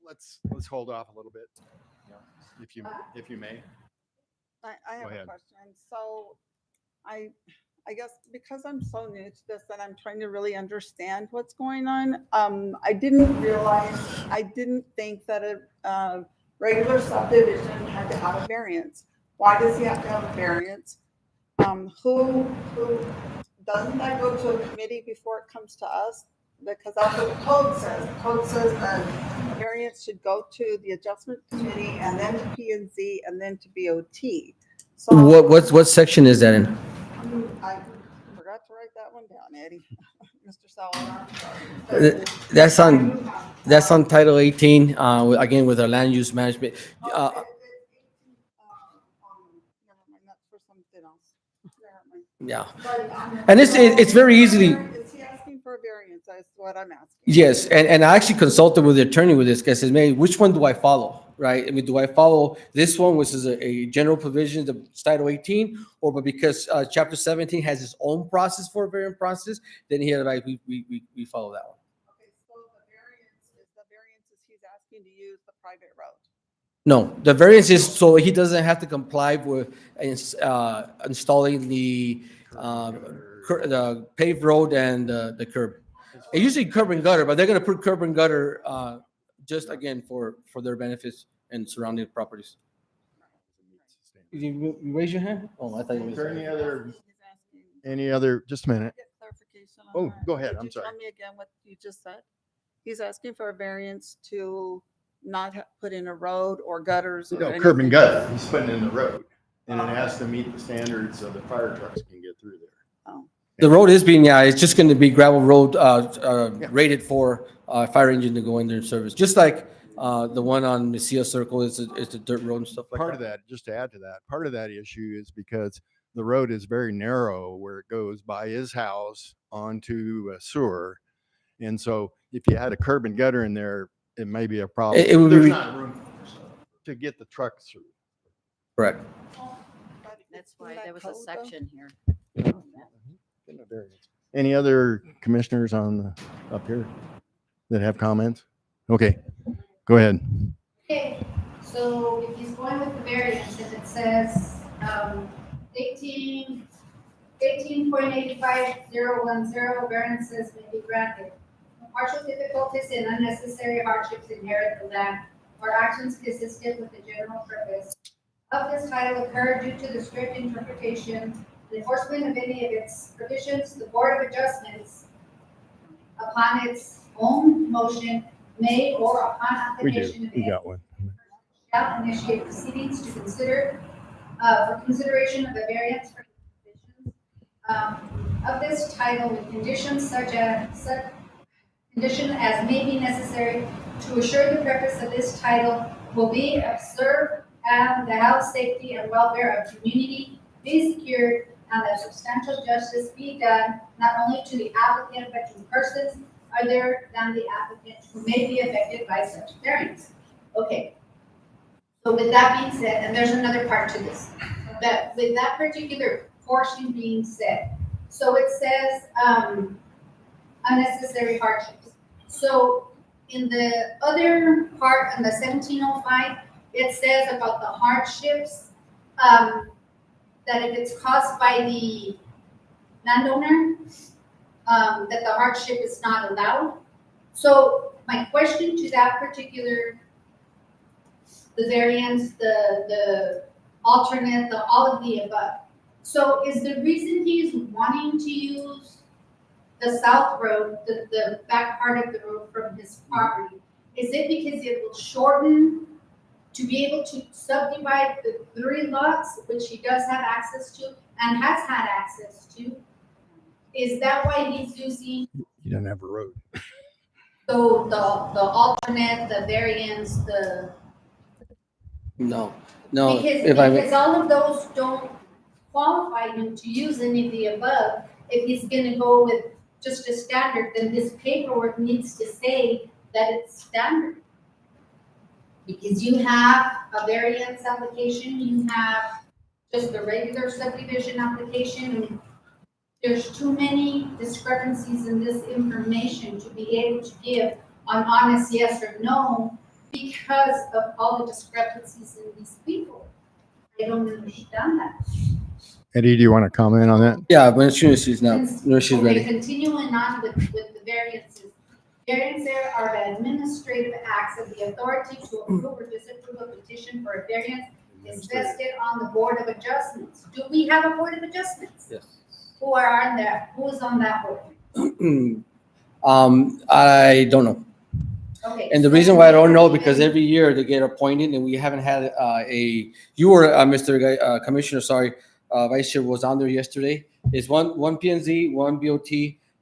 Let's hold off a little bit, if you may. I have Go a ahead. question. So I guess because I'm so new to this and I'm trying to really understand what's going on, I didn't think that a regular subdivision had to have a variance. Why does he have to have a variance? Who doesn't that go to a committee before it comes to us? Because that's what the code says. The code says that a variance should go to the adjustment committee and then to P&Z and then to BOT. So What section is that in? I forgot to write that one down, Eddie. Mr. Salazar, I'm sorry. That's on Title 18, again, with our land use management. Never mind, that's for something else. Never mind. Yeah. But, And it's very easily. Is he asking for a variance? That's what I'm asking. Yes, and I actually consulted with the attorney with this guy. Says, man, which one do I follow? right? I mean, do I follow this one, which is a general provision, the Title 18, or but because Chapter 17 has its own process for a variant process, then here, like, we follow that one. Okay, so the variances he's asking to use the private road. No, the variance is so he doesn't have to comply with installing the the paved road and the curb. And usually curb and gutter, but they're gonna put curb and gutter just again for their benefits and surrounding properties. You raise your hand? Oh, I thought you Is there raised. any other, just a minute. Get clarification on Oh, that. go ahead, Could I'm you sorry. Tell me again what you just said. He's asking for a variance to not put in a road or gutters or No, anything. curb and gutter, he's putting in the road, and it has to meet the standards so the fire trucks can get through there. Oh. The road is being, yeah, it's just gonna be gravel road rated for fire engine to go in there and service, just like the one on Mesilla Circle is a dirt road and stuff like that. Part of that, just to add to that, part of that issue is because the road is very narrow where it goes by his house onto a sewer. And so if you had a curb and gutter in there, it may be a problem. It would There's be- not room to get the trucks through. Correct. That's why Isn't there that was a code, though? section here. Any other commissioners up here that have comments? Okay, go ahead. Okay, so if he's going with the variance, if it says, 18.85010 variances may be granted. Partial difficulties and unnecessary hardships inherit the land or actions consistent with the general purpose of this title occur due to the strict interpretation and enforcement of any of its provisions. The Board of Adjustments, upon its own motion, may or upon We do, application of we any got one. shall initiate proceedings to consider, for consideration of the variance for conditions of this title with conditions such condition as may be necessary to assure the purpose of this title will be observed and the health, safety, and welfare of community be secured and that substantial justice be done not only to the applicant but to persons other than the applicant who may be affected by such variance. Okay. So with that being said, and there's another part to this, that with that particular portion being said, so it says, unnecessary hardships. So in the other part, in the 1705, it says about the hardships, that if it's caused by the landowner, that the hardship is not allowed. So my question to that particular, the variance, the alternate, all of the above. So is the reason he's wanting to use the south road, the back part of the road from his property, is it because it will shorten to be able to subdivide the 3 lots, which he does have access to and has had access to? Is that why he's using, You don't have a road. so the alternate, the variance, No. because all of those don't qualify him to use any of the above. If he's gonna go with just a standard, then this paperwork needs to say that it's standard. Because you have a variance application, you have just a regular subdivision application, and there's too many discrepancies in this information to be able to give an honest yes or no because of all the discrepancies in these people. I don't understand that. Eddie, do you want to comment on that? Yeah, but as soon as she's now, when she's Okay, ready. continuing on with the variances. Variances are the administrative acts of the authority to approve or disapprove a petition for a variance is vested on the Board of Adjustments. Do we have a Board of Adjustments? Yes. Who are on that? Who's on that board? I don't know. Okay. And the reason why I don't know, because every year they get appointed and we haven't had you were, Mr. Commissioner, sorry, Vice Chair was on there yesterday. It's one PNZ, one BOT,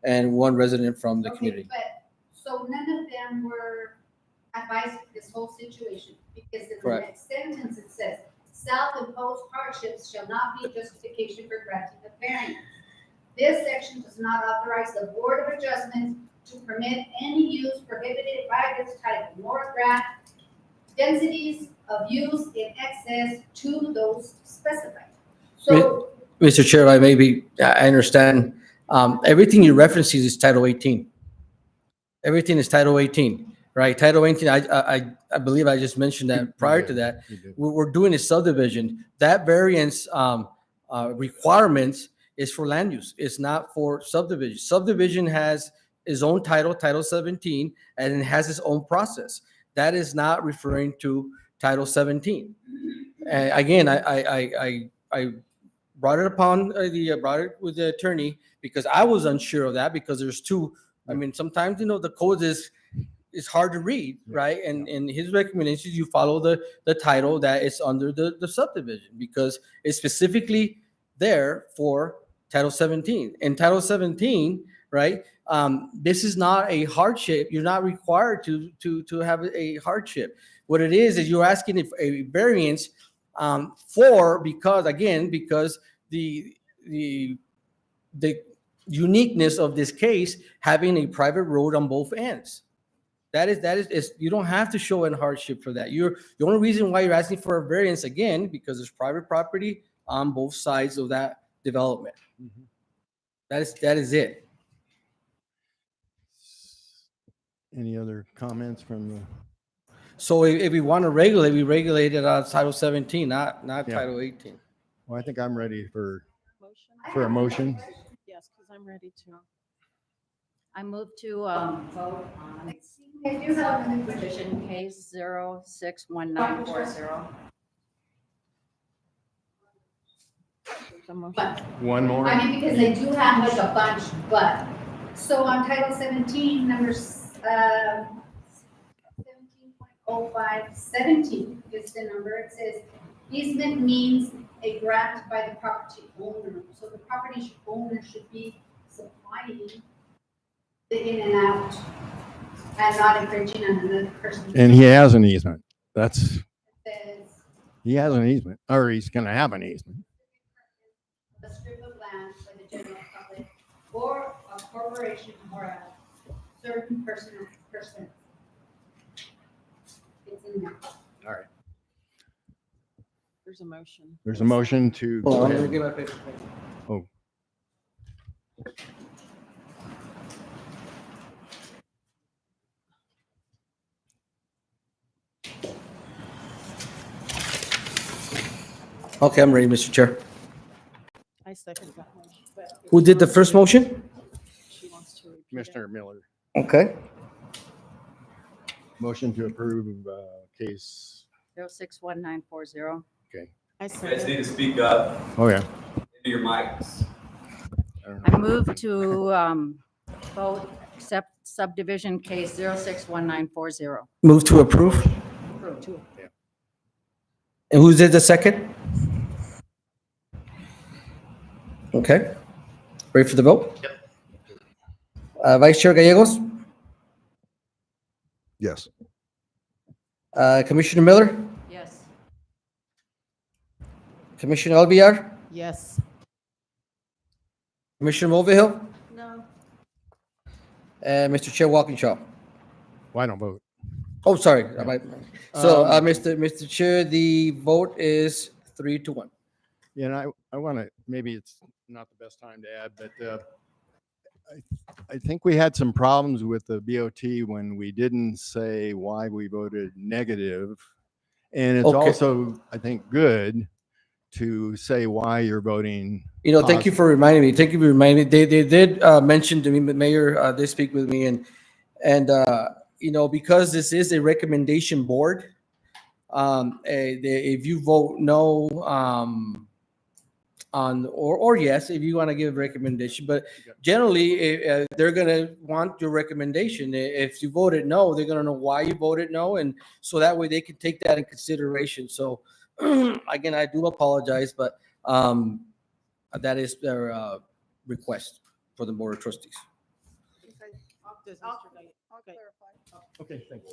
and one resident from the Okay, community. but, so none of them were advised of this whole situation, because in the Correct. next sentence it says, self-imposed hardships shall not be justification for granting the variance. This section does not authorize the Board of Adjustments to permit any use prohibited by this title, nor grant densities of use in excess to those specified. So, Mr. Chair, I understand. Everything you reference is Title 18. Everything is Title 18, right? Title 18, I believe I just mentioned that prior to that. You did. What we're doing is subdivision. That variance requirements is for land use. It's not for subdivision. Subdivision has its own title, Title 17, and it has its own process. That is not referring to Title 17. And again, I brought it brought it with the attorney because I was unsure of that because there's two. I mean, sometimes the code is hard to read, right? And his recommendation is you follow the title that is under the subdivision because it's specifically there for Title 17. In Title 17, right? This is not a hardship. You're not required to have a hardship. What it is you're asking if a variance because the uniqueness of this case having a private road on both ends. That is you don't have to show a hardship for that. The only reason why you're asking for a variance again because there's private property on both sides of that development. That is it. Any other comments from the? So if we want to regulate, we regulate it on Title 17, not Yeah. Title 18. Well, I think I'm ready for Motion? a motion. Yes, because I'm ready to. I move to vote on I do have another question. subdivision case 061940. There's a motion. But, One more. I mean, because I do have like a bunch, but, so on Title 17, number 17.0517 is the number. It says easement means a grant by the property owner. So the property owner should be supplying the in and out and not infringing on another person. And he has an easement. Says He has an easement, or he's gonna have an easement. a strip of land for the general public or a corporation or a certain person or person. It's in there. All right. There's a motion. There's a motion to. Hold go on, let me ahead. get my paper. Oh. Okay, I'm ready, Mr. Chair. I second that motion. but if Who she did the wants first to- motion? She wants to repeat it. Commissioner Miller, Okay. motion to approve case. 061940. Okay. I You guys second. need to speak up Oh, yeah. into your mics. I don't I know. move to vote accept subdivision case 061940. Move to approve. Approve. And who did the second? Okay. Ready for the vote? Yep. Vice Chair Gallegos, Yes. Commissioner Miller, Yes. Commissioner Alviar, Yes. Commissioner Mulvihill, No. and Mr. Chair Walkinshaw. Why don't vote? Oh, sorry. So, Um, Mr. Chair, the vote is 3-1. Yeah, and I want to, maybe it's not the best time to add, but I think we had some problems with the BOT when we didn't say why we voted negative. And it's Okay. also, I think, good to say why you're voting. Thank you for reminding me. Thank you for reminding me. They did mention to me, the mayor did speak with me, and because this is a recommendation board, if you vote no on or yes, if you want to give a recommendation, but generally they're gonna want your recommendation. If you voted no, they're gonna know why you voted no, and so that way they can take that in consideration. So again, I do apologize, but that is their request for the board of trustees. I'll clarify. Okay, thank you.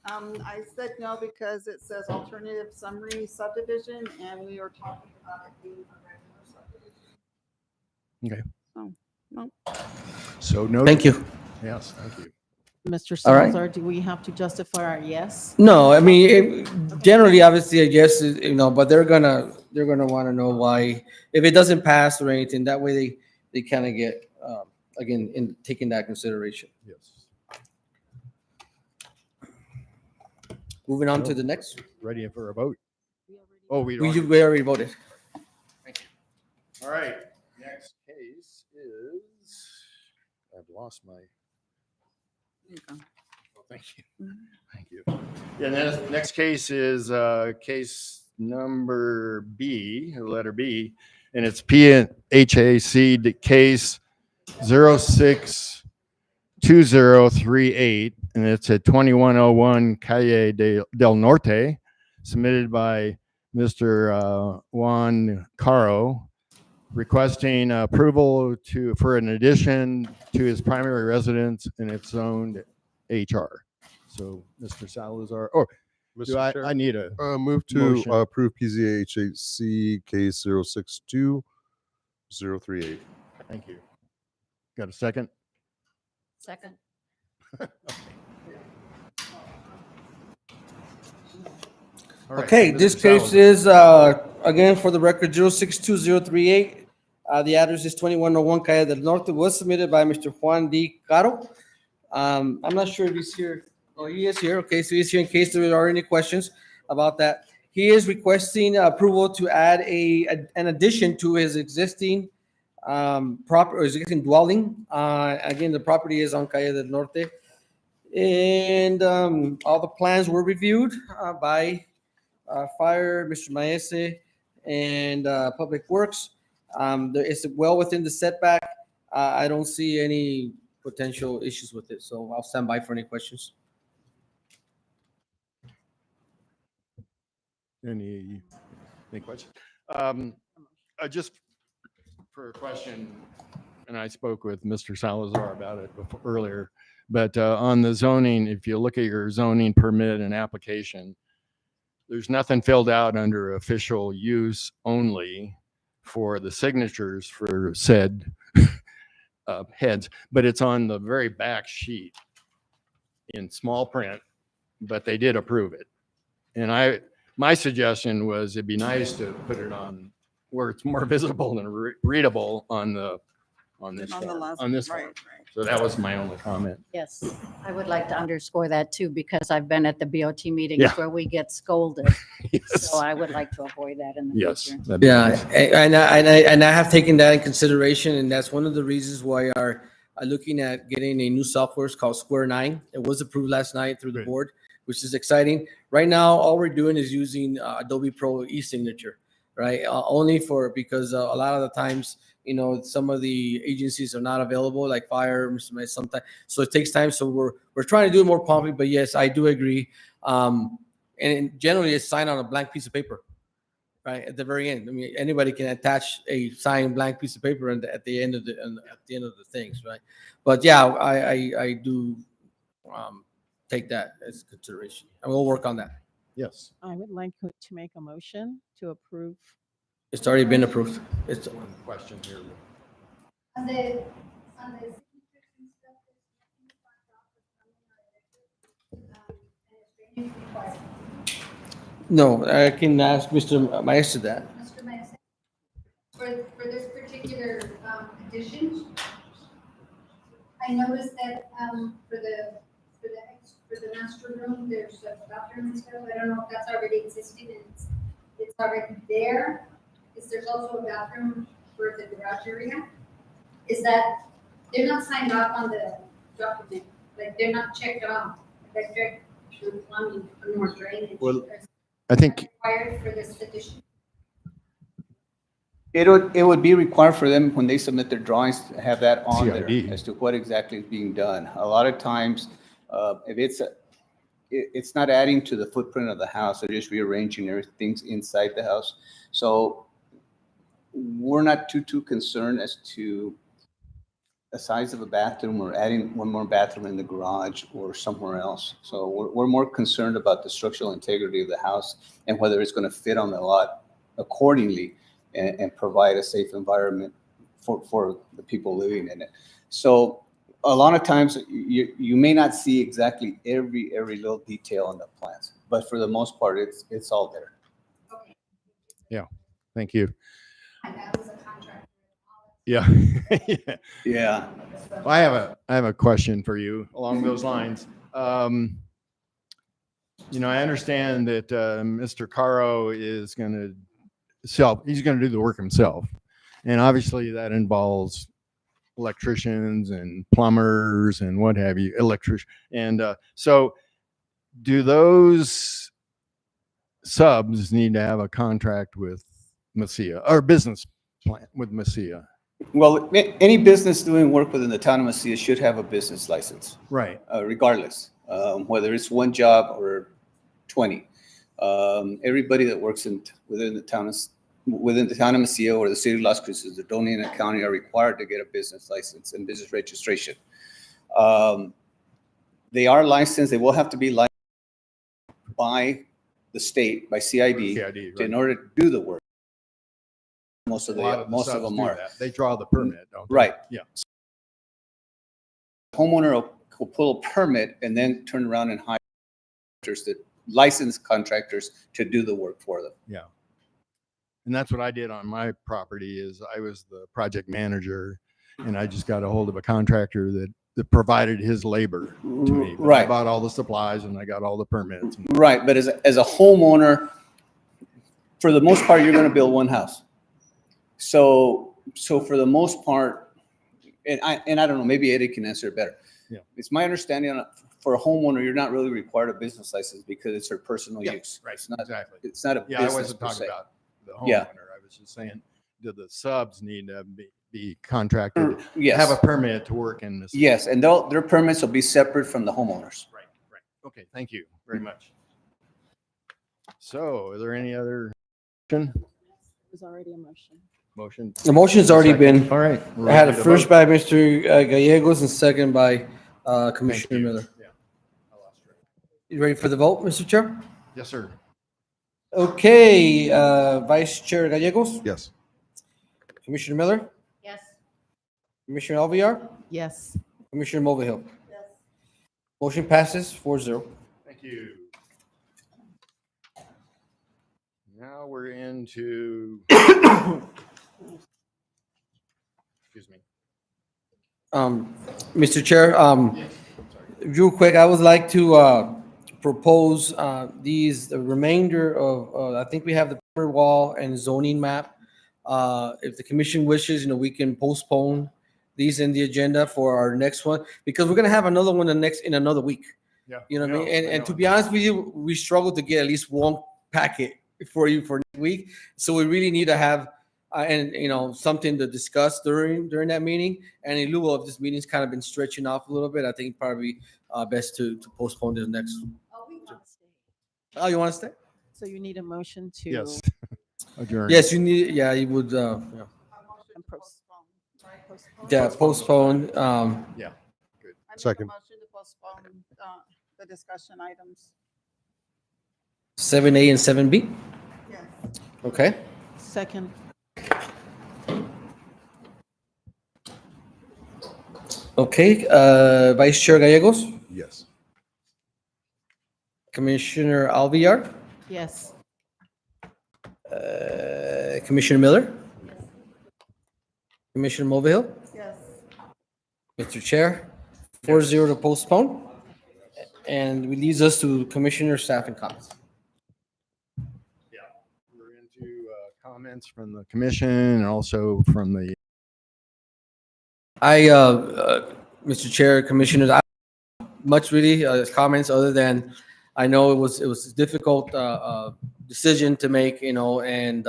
I said no because it says alternative summary subdivision, and we were talking about it being a regular subdivision. Okay. So, no. So no. Thank you. Yes, thank you. Mr. All right. Salazar, do we have to justify our yes? No, I mean, generally, obviously, I guess, but they're gonna want to know why, if it doesn't pass or anything, that way they kind of get, again, in taking that consideration. Yes. Moving on to the next. Ready for a vote? Oh, We already voted. All right, next case is, I've lost my, oh, thank you. Thank you. Yeah, next case is case number B, letter B, and it's PZHAC case 062038, and it's at 2101 Calle del Norte, submitted by Mr. Juan Caro, requesting approval for an addition to his primary residence and it's zoned HR. So, Mr. Salazar, or do Mr. Chair, I need a move to motion? approve PZHAC case 062038. Thank you. Got a second? Second. All right, Okay, Mr. this case Salazar. is, again, for the record, 062038. The address is 2101 Calle del Norte, was submitted by Mr. Juan D. Caro. I'm not sure if he's here. Oh, he is here. Okay, so he's here in case there are any questions about that. He is requesting approval to add an addition to his existing property, or his existing dwelling. Again, the property is on Calle del Norte. And all the plans were reviewed by Fire, Mr. Maese, and Public Works. It's well within the setback. I don't see any potential issues with it, so I'll stand by for any questions. Any questions? Just for a question, and I spoke with Mr. Salazar about it earlier, but on the zoning, if you look at your zoning permit and application, there's nothing filled out under official use only for the signatures for said heads, but it's on the very back sheet in small print, but they did approve it. And my suggestion was it'd be nice to put it on where it's more visible and readable on this On the one, last- on this right, one. right. So that was my only comment. Yes, I would like to underscore that too, because I've been at the BOT meetings Yeah. where we get scolded. Yes. So I would like to avoid that in the Yes. future. that'd be Yeah, nice. and I have taken that in consideration, and that's one of the reasons why are looking at getting a new software called Square 9. It was approved last night through the Great. board, which is exciting. Right now, all we're doing is using Adobe Pro e-signature, right? Only because a lot of the times, some of the agencies are not available, like Fire, Mr. May, sometimes. So it takes time. So we're trying to do it more promptly. But yes, I do agree. And generally, it's signed on a blank piece of paper, right at the very end. I mean, anybody can attach a signed blank piece of paper at the end of the things, right? But yeah, I do take that as consideration, and we'll work on that. Yes. I would like to make a motion to approve. It's already been approved. It's One question here. On the signatures and stuff, and it's required. no. I can ask Mr. Maestro that. Mr. Mayor, for this particular addition, I noticed that for the master room, there's a bathroom and stuff. I don't know if that's already existing and it's already there. There's also a bathroom for the garage area. Is that, they're not signed off on the document, like they're not checked off, electric, plumbing, or drainage. Well, Is I think required for this addition? It would be required for them when they submit their drawings to have that on there CID. as to what exactly is being done. A lot of times, if it's not adding to the footprint of the house, they're just rearranging everything inside the house. So we're not too concerned as to the size of a bathroom or adding one more bathroom in the garage or somewhere else. So we're more concerned about the structural integrity of the house and whether it's going to fit on the lot accordingly and provide a safe environment for the people living in it. So a lot of times you may not see exactly every little detail on the plans, but for the most part, it's all there. Thank you. That was a contract. Yeah. Yeah. Yeah. Well, I have a question for you along those lines. You know, I understand that Mr. Caro is going to he's going to do the work himself. And obviously that involves electricians and plumbers and what have you, And so do those subs need to have a contract with Mesilla or business plan with Mesilla? Well, any business doing work within the town of Mesilla should have a business license, Right. Regardless, whether it's one job or 20. Everybody that works within the town of Mesilla or the city of Las Cruces, the Doña County are required to get a business license and business registration. They are licensed. They will have to be licensed by the state, by CID, CID, in right. order to do the work. Most of A lot most of subs them do are. that. They draw the permit, don't they? Right. Yeah. Homeowner will pull a permit and then turn around and hire licensed contractors to do the work for them. Yeah. And that's what I did on my property is I was the project manager and I just got a hold of a contractor that provided his labor to me. But I Right. bought all the supplies and I got all the permits. Right, but as a homeowner, for the most part, you're going to build one house. So for the most part, and I don't know, maybe Eddie can answer it better. Yeah. It's my understanding for a homeowner, you're not really required a business license because it's for personal Yeah, use. right, It's not, exactly. it's not a Yeah, I business wasn't per talking se. about the homeowner. Yeah. I was just saying, do the subs need to be contracted, Yes. have a permit to work in this? Yes, and their permits will be separate from the homeowners. Right, right. Okay, thank you very much. So, are there any other There's already a motion. motion? The motion's already been, All right. we're I had a ready to first vote. by Mr. Gallegos and second by Commissioner you. Miller. Yeah. I lost track. You ready for the vote, Mr. Chair? Yes, sir. Okay, Vice Chair Gallegos, Yes. Commissioner Miller, Yes. Commissioner Alviar, Yes. Commissioner Mulvihill. Motion passes 4-0. Thank you. Now we're into. Excuse me. Mr. Chair, Yes. Sorry. real quick, I would like to propose the remainder of, I think we have the perimeter wall and zoning map. If the commission wishes, we can postpone these in the agenda for our next one, because we're gonna have another one in another week. Yeah. You know what I mean? I And know. to be honest with you, we struggle to get at least one packet for you for next week. So we really need to have, something to discuss during that meeting. And in lieu of this meeting's kind of been stretching off a little bit, I think probably best to postpone this next. Oh, we want to stay. Oh, you want to stay? So you need a motion to. Yes. Adjourn. Yes, you need, yeah, you would, and postpone. I make a Second. motion to postpone the discussion items. 7A and 7B. Yes. Okay. Second. Okay, Vice Chair Gallegos, Yes. Commissioner Alviar, Yes. Commissioner Miller, Commissioner Mulvihill, Yes. Mr. Chair, 4-0 to postpone. And it leads us to Commissioner staff and comments. Yeah. We're into comments from the commission and also from the. Mr. Chair, Commissioners, I much really comments other than I know it was a difficult decision to make, and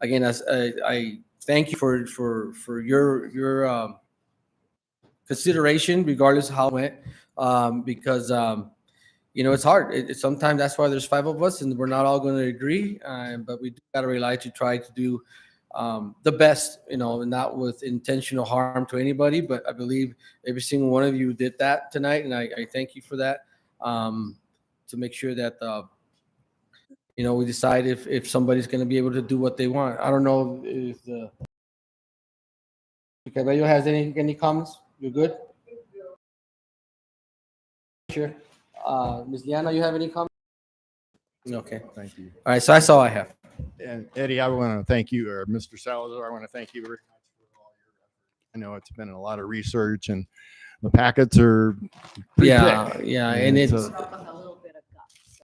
again, I thank you for your consideration, regardless of how it went, because it's hard. Sometimes that's why there's 5 of us, and we're not all going to agree, but we got to rely to try to do the best, not with intentional harm to anybody, but I believe every single one of you did that tonight, and I thank you for that, to make sure that we decide if somebody's going to be able to do what they want. I don't know if Cabello has any comments. You're good? Sure. Ms. Liana, you have any comments? Okay. Thank you. All right. So that's all I have. And Eddie, I want to thank you, or Mr. Salazar, I want to thank you very much for all your effort. I know it's been a lot of research and the packets are pretty Yeah. thick. Yeah. And it's, With a little bit of guts.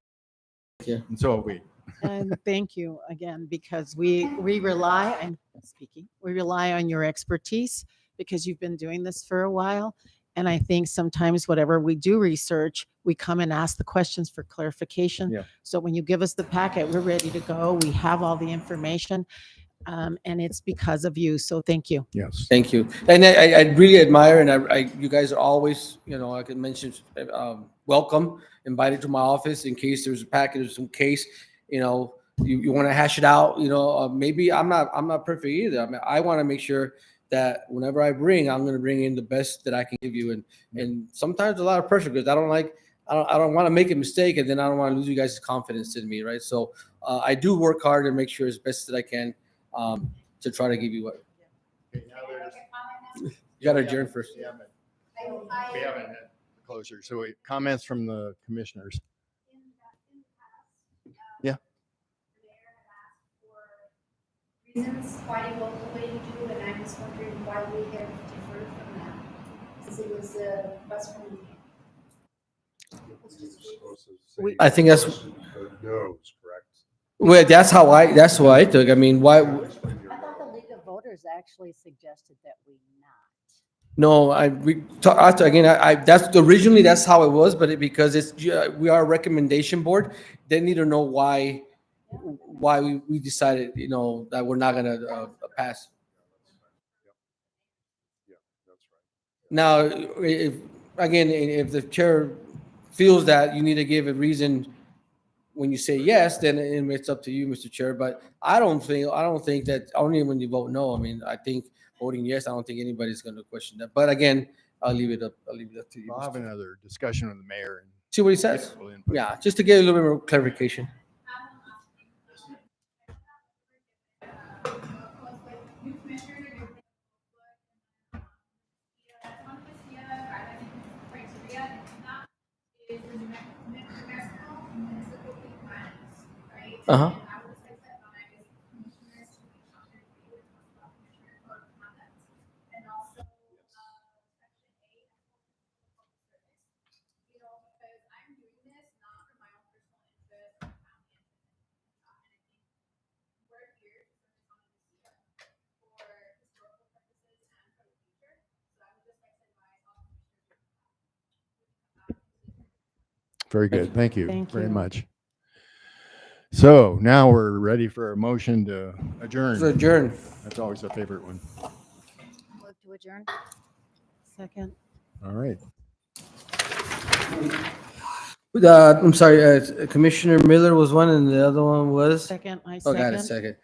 And so have we. And thank you again, because we rely, I'm speaking, we rely on your expertise because you've been doing this for a while. And I think sometimes whatever we do research, we come and ask the questions for clarification. Yeah. So when you give us the packet, we're ready to go. We have all the information. And it's because of you. So thank you. Yes. thank you. And I really admire, and you guys are always, I can mention, welcome, invited to my office in case there's a packet or some case, you want to hash it out, maybe I'm not perfect either. I mean, I want to make sure that whenever I'm going to bring in the best that I can give you. And sometimes a lot of pressure because I don't want to make a mistake and then I don't want to lose you guys' confidence in me. Right. So I do work hard and make sure as best that I can to try to give you what you got to adjourn first. We haven't had closure. So comments from the commissioners. Yeah. Reasons why you vote the way you do, and I'm just wondering why we have differed from that, since it was a request from the. I think that's No's, correct? well. That's why I took. I mean, why? I thought the League of Voters actually suggested that we not. No, that's originally that's how it was, but because we are a recommendation board, they need to know why we decided, that we're not gonna pass. Yeah, that's right. Now, if the chair feels that you need to give a reason when you say yes, then it's up to you, Mr. Chair. But I don't think that only when you vote no. I mean, I think voting yes, I don't think anybody's going to question that. But again, I'll leave it up to you. I'll have another discussion with the mayor. And See what he says. get full input. Yeah, just to get a little bit more clarification. Uh-huh. Very good. Thank you Thank very you. much. So now we're ready for a motion to adjourn. So adjourn. That's always a favorite one. Move to adjourn. Second. All right. I'm sorry, Commissioner Miller was one, and the other one was. Second. I Oh, got it. second. Second.